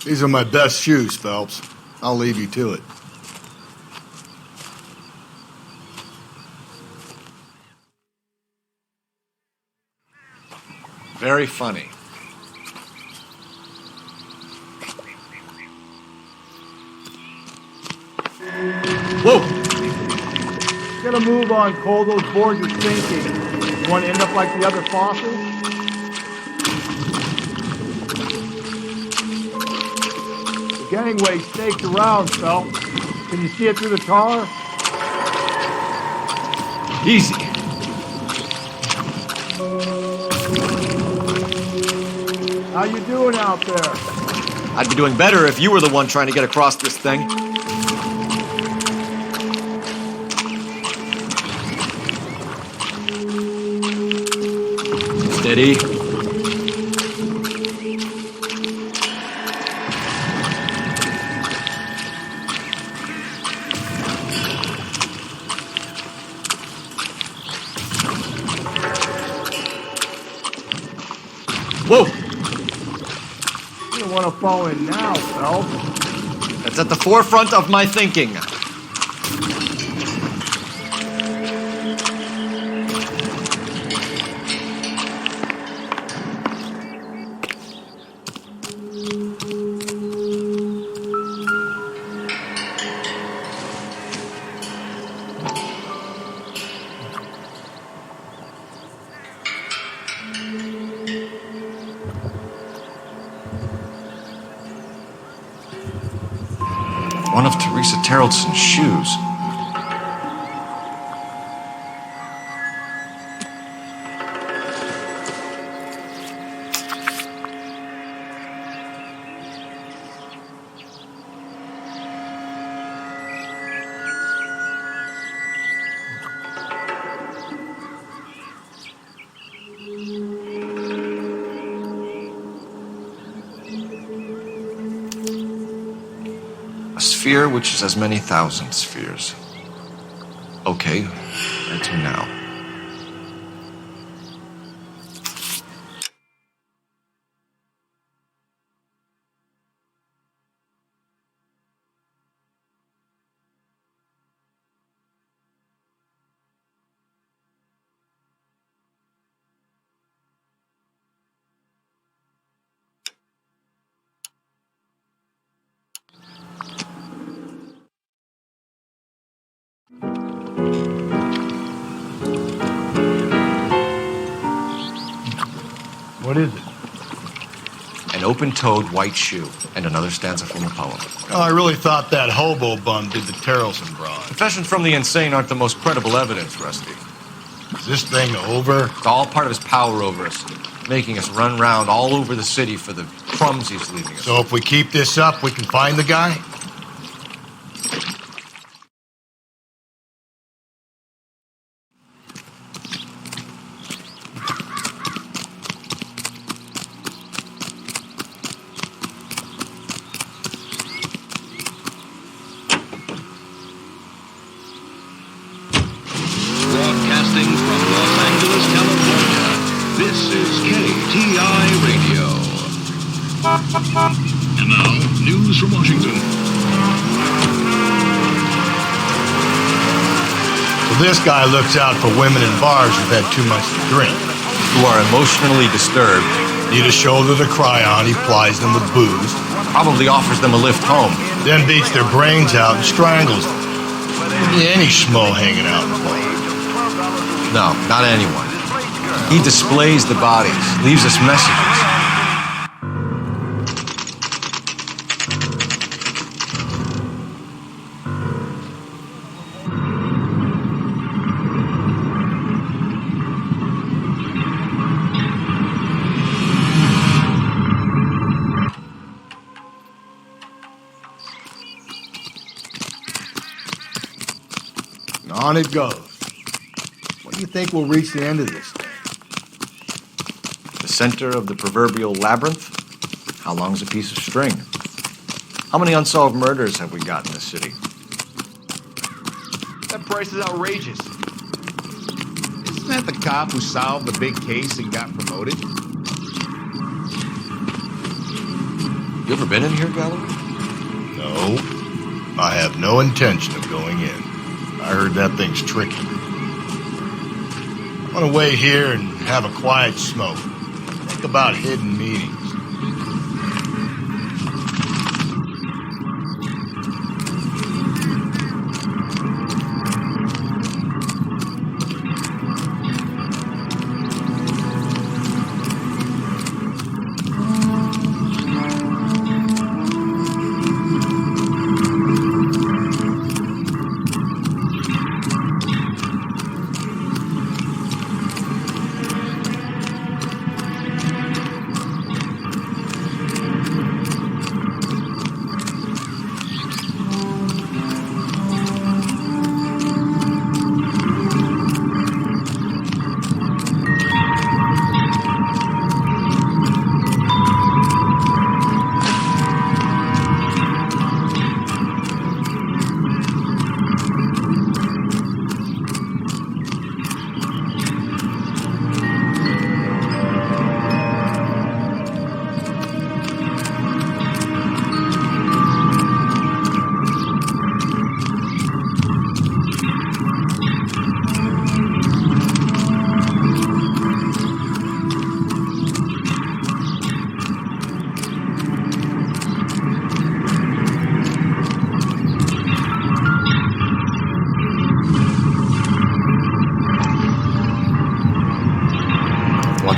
These are my best shoes, Phelps. I'll leave you to it. Very funny. Whoa! Get a move on, Cole. Those boards are sinking. You want to end up like the other fossils? The gangway staked around, Phelps. Can you see it through the tar? Easy. How you doing out there? I'd be doing better if you were the one trying to get across this thing. Steady. Whoa! You don't want to fall in now, Phelps. That's at the forefront of my thinking. One of Teresa Terreldson's shoes. A sphere which is as many thousand spheres. Okay, where to now? What is it? An open-toed white shoe, and another stanza from a poem. Oh, I really thought that hobo bum did the Terrelson broad. Confessions from the insane aren't the most credible evidence, Rusty. Is this thing over? It's all part of his power over us, making us run round all over the city for the crumbs he's leaving us. So if we keep this up, we can find the guy? Broadcasting from Los Angeles, California, this is KTI Radio. And now, news from Washington. So this guy looks out for women in bars who've had too much to drink. Who are emotionally disturbed. Need a shoulder to cry on, he plies them with booze. Probably offers them a lift home. Then beats their brains out and strangles them. Could be any schmo hanging out in the bar. No, not anyone. He displays the bodies, leaves us messages. And on it goes. When do you think we'll reach the end of this thing? The center of the proverbial labyrinth? How long's a piece of string? How many unsolved murders have we got in this city? That price is outrageous. Isn't that the cop who solved the big case and got promoted? You ever been in here, Galloway? No. I have no intention of going in. I heard that thing's tricky. I'm gonna wait here and have a quiet smoke. Think about hidden meetings.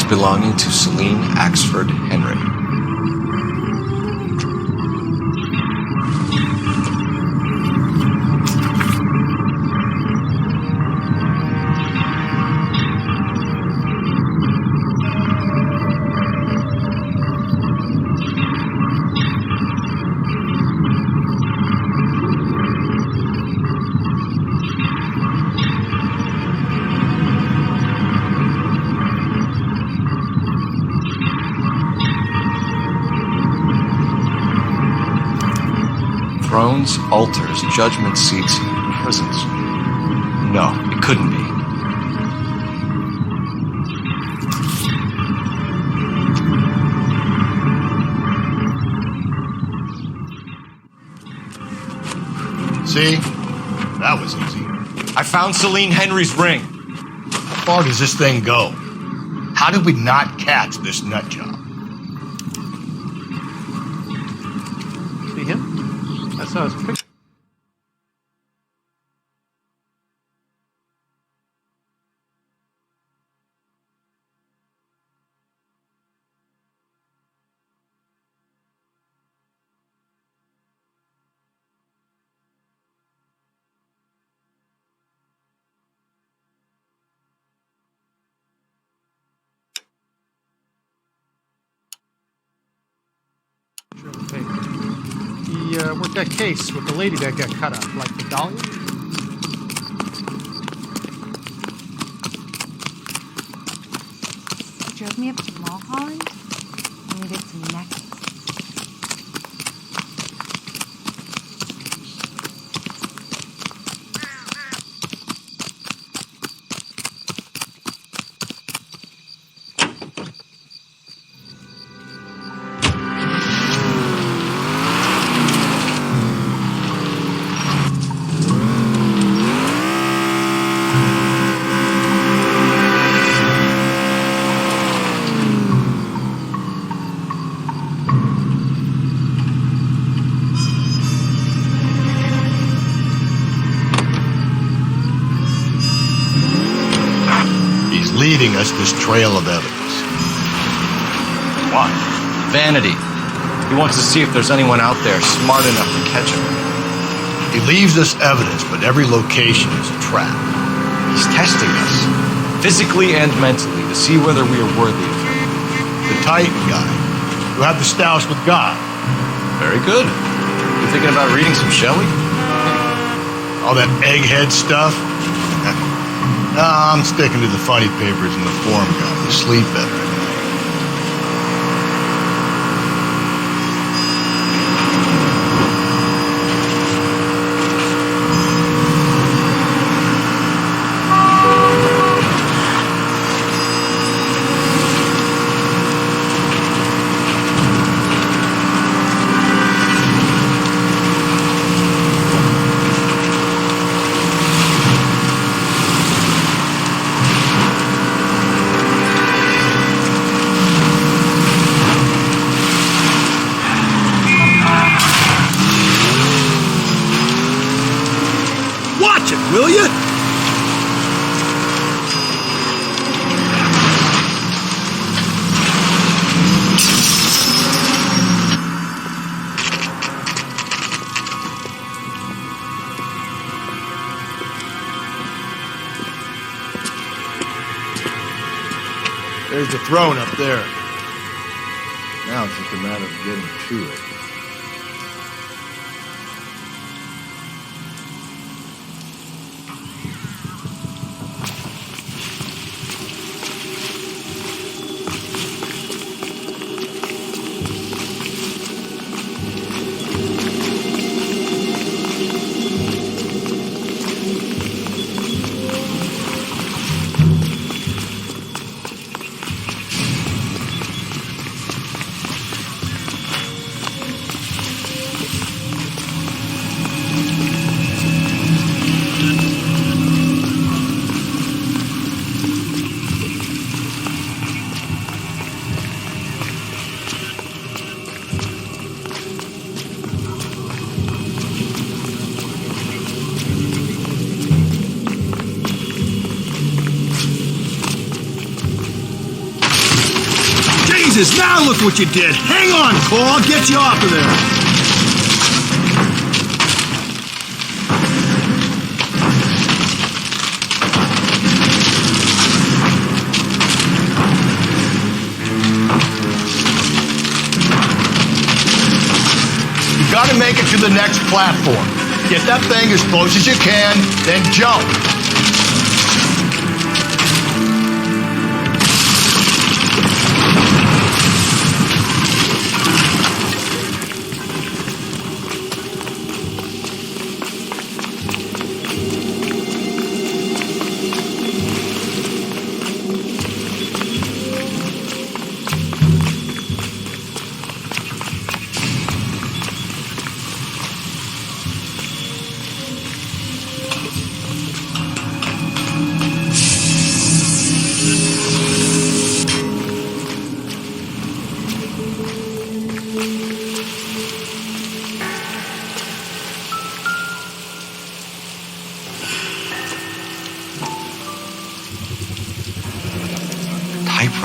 Belonging to Celine Axford Henry. Thrones, altars, judgment seats, prisons. No, it couldn't be. See? That was easy. I found Celine Henry's ring. How far does this thing go? How did we not catch this nut job? See him? I saw his picture. He worked that case with the lady that got cut up, like the Dahlia. He drove me up to Mulholland. I needed some necklace. Leading us this trail of evidence. Why? Vanity. He wants to see if there's anyone out there smart enough to catch him. He leaves us evidence, but every location is a trap. He's testing us, physically and mentally, to see whether we are worthy of him. The Titan guy, who had the stoush with God. Very good. You thinking about reading some Shelley? All that egghead stuff? No, I'm sticking to the funny papers and the form guy. You sleep better. Will you? There's the throne up there. Now it's just a matter of getting to it. Jesus, now look what you did. Hang on, Cole. I'll get you off of there. You gotta make it to the next platform. Get that thing as close as you can, then jump.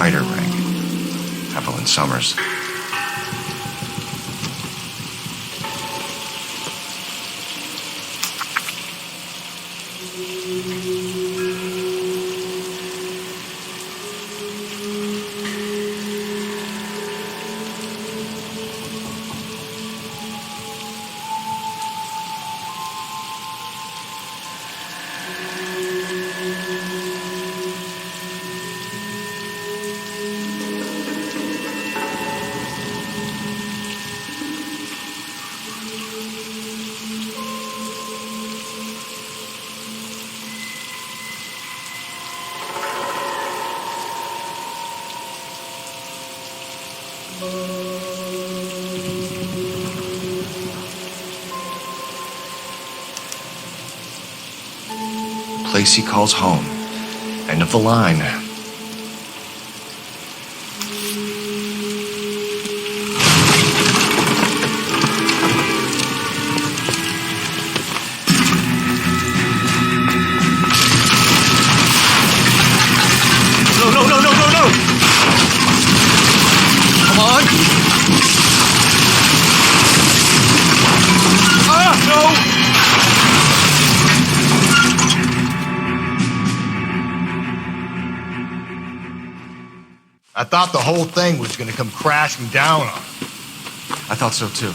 spider ring. Evelyn Summers. Place he calls home. End of the line. No! Come on! No! I thought the whole thing was gonna come crashing down on him. I thought so too.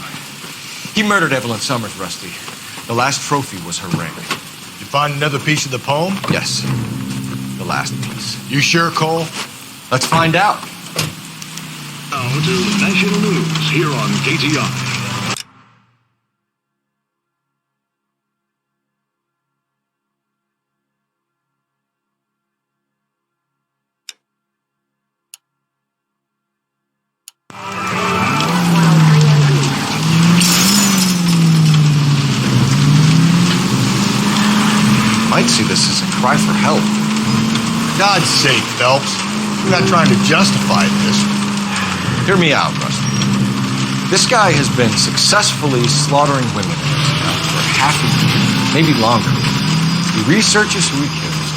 He murdered Evelyn Summers, Rusty. The last trophy was her ring. You find another piece of the poem? Yes. The last piece. You sure, Cole? Let's find out. Now to national news here on KTI. Might see this as a cry for help. For God's sake, Phelps. We're not trying to justify this. Hear me out, Rusty. This guy has been successfully slaughtering women in his town for half a year, maybe longer. He researches who he kills,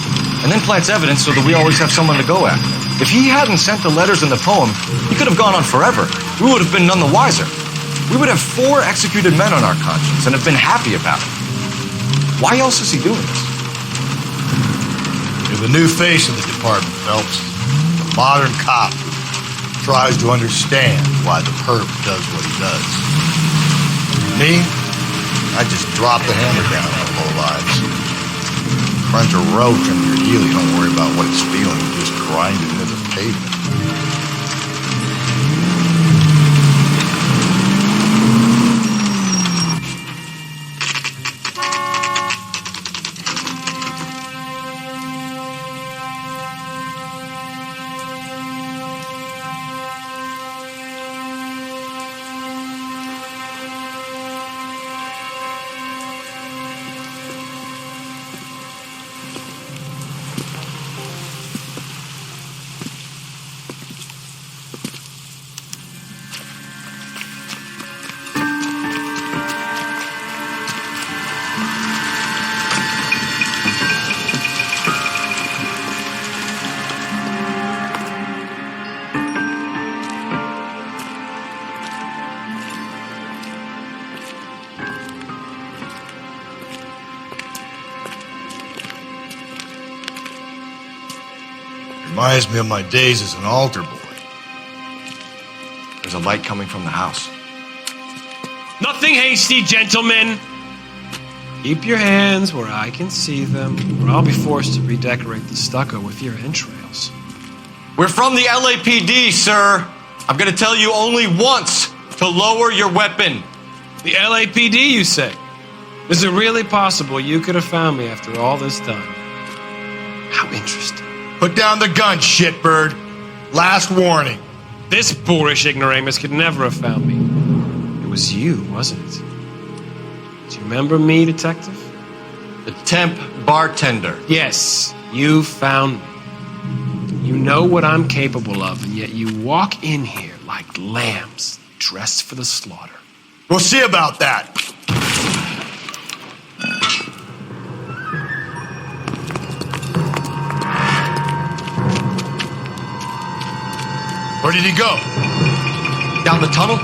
and then plants evidence so that we always have someone to go after. If he hadn't sent the letters in the poem, he could have gone on forever. We would have been none the wiser. We would have 4 executed men on our conscience and have been happy about it. Why else is he doing this? You're the new face of the department, Phelps. The modern cop who tries to understand why the perp does what he does. Me? I just drop the hammer down on low lives. Crunch a roach under your heel, you don't worry about what it's feeling, you just grind it into the pavement. Reminds me of my days as an altar boy. There's a light coming from the house. Nothing hasty, gentlemen. Keep your hands where I can see them, or I'll be forced to redecorate the stucco with your entrails. We're from the LAPD, sir. I'm gonna tell you only once to lower your weapon. The LAPD, you say? Is it really possible you could have found me after all this time? How interesting. Put down the gun, shitbird. Last warning. This boorish ignoramus could never have found me. It was you, wasn't it? Do you remember me, detective? The temp bartender. Yes, you found me. You know what I'm capable of, and yet you walk in here like lambs dressed for the slaughter. We'll see about that. Where did he go? Down the tunnel?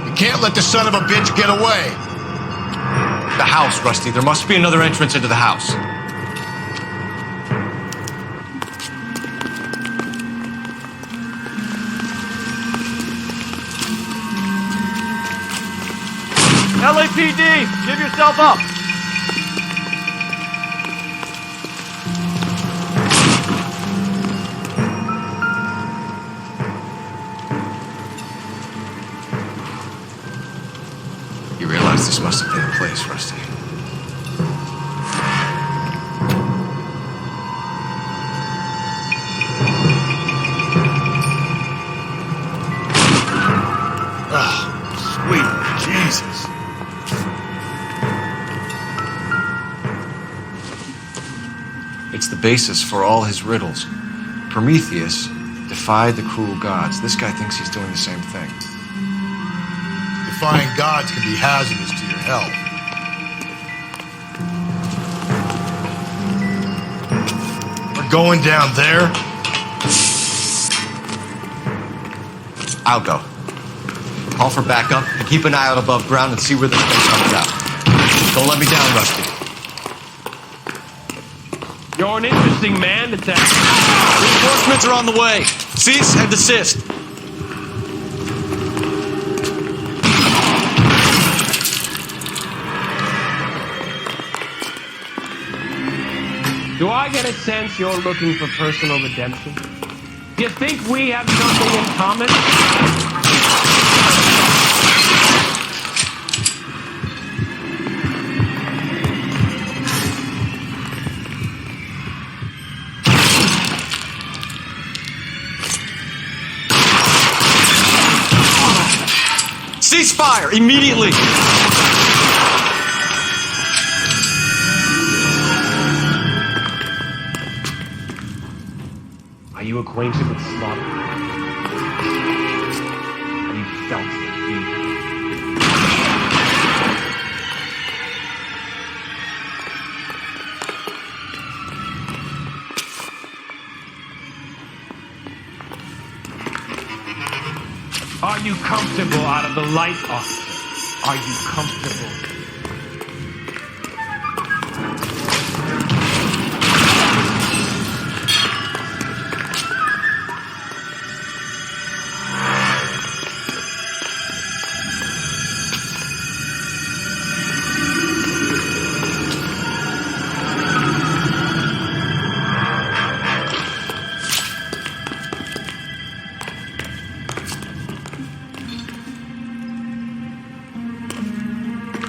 You can't let the son of a bitch get away. The house, Rusty. There must be another entrance into the house. LAPD, give yourself up. You realize this must have been the place, Rusty. Oh, sweet Jesus. It's the basis for all his riddles. Prometheus defied the cruel gods. This guy thinks he's doing the same thing. Defying gods can be hazardous to your health. We're going down there? I'll go. Call for backup and keep an eye out above ground and see where this thing comes out. Don't let me down, Rusty. You're an interesting man, Detective. Reinforcements are on the way. Cease and desist. Do I get a sense you're looking for personal redemption? Do you think we have something in common? Ceasefire immediately! Are you acquainted with slaughter? Have you felt the fear? Are you comfortable out of the light, officer? Are you comfortable?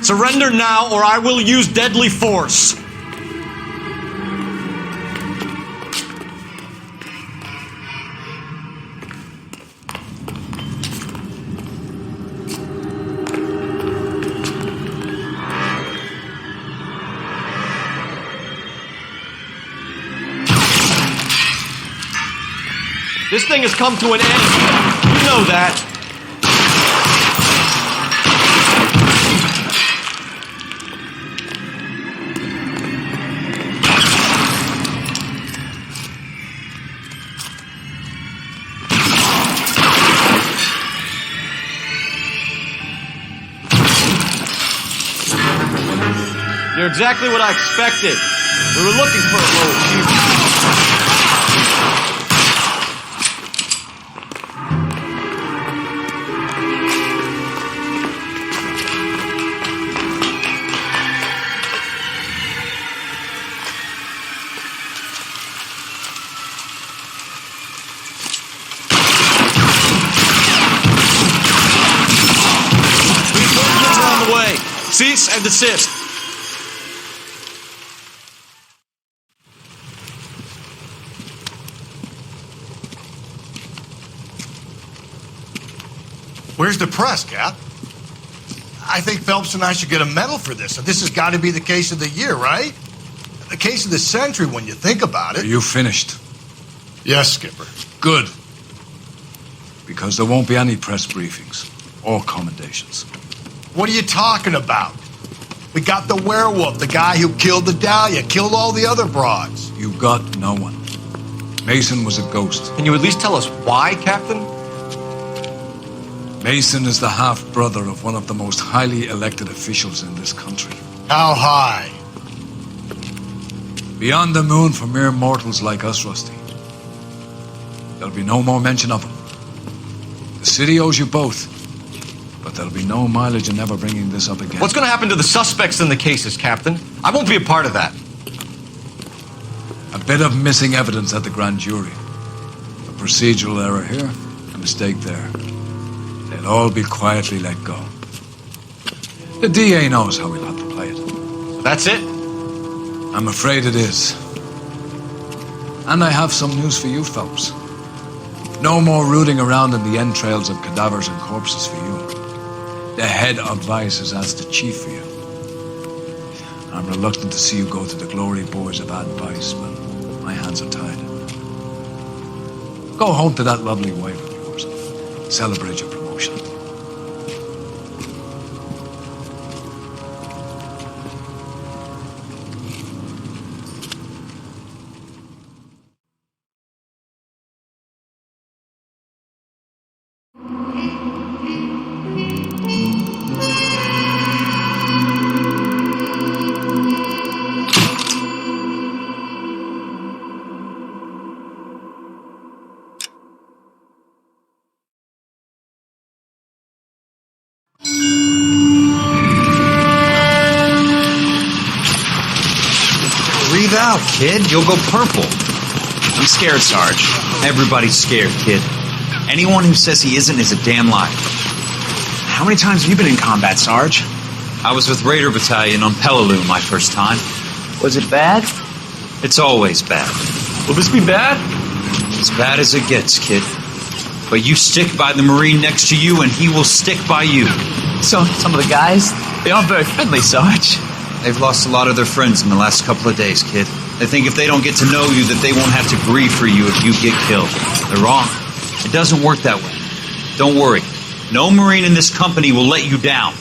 Surrender now, or I will use deadly force. This thing has come to an end. You know that. You're exactly what I expected. We were looking for a low achiever. Reinforcements are on the way. Cease and desist. Where's the press, Cap? I think Phelps and I should get a medal for this. This has got to be the case of the year, right? The case of the century when you think about it. Are you finished? Yes, Skipper. Good. Because there won't be any press briefings or commendations. What are you talking about? We got the werewolf, the guy who killed the Dahlia, killed all the other broads. You got no one. Mason was a ghost. Can you at least tell us why, Captain? Mason is the half-brother of one of the most highly elected officials in this country. How high? Beyond the moon for mere mortals like us, Rusty. There'll be no more mention of him. The city owes you both, but there'll be no mileage in ever bringing this up again. What's going to happen to the suspects in the cases, Captain? I won't be a part of that. A bit of missing evidence at the grand jury. A procedural error here, a mistake there. They'll all be quietly let go. The DA knows how we'll have to play it. That's it? I'm afraid it is. And I have some news for you folks. No more rooting around in the entrails of cadavers and corpses for you. The head of vice has asked the chief for you. I'm reluctant to see you go to the glory boys of advice, but my hands are tied. Go home to that lovely wife of yours and celebrate your promotion. Breathe out, kid. You'll go purple. I'm scared, Sarge. Everybody's scared, kid. Anyone who says he isn't is a damn liar. How many times have you been in combat, Sarge? I was with Raider Battalion on Peleliu my first time. Was it bad? It's always bad. Will this be bad? As bad as it gets, kid. But you stick by the Marine next to you and he will stick by you. So, some of the guys, they aren't very friendly, Sarge. They've lost a lot of their friends in the last couple of days, kid. They think if they don't get to know you that they won't have to grieve for you if you get killed. They're wrong. It doesn't work that way. Don't worry. No Marine in this company will let you down.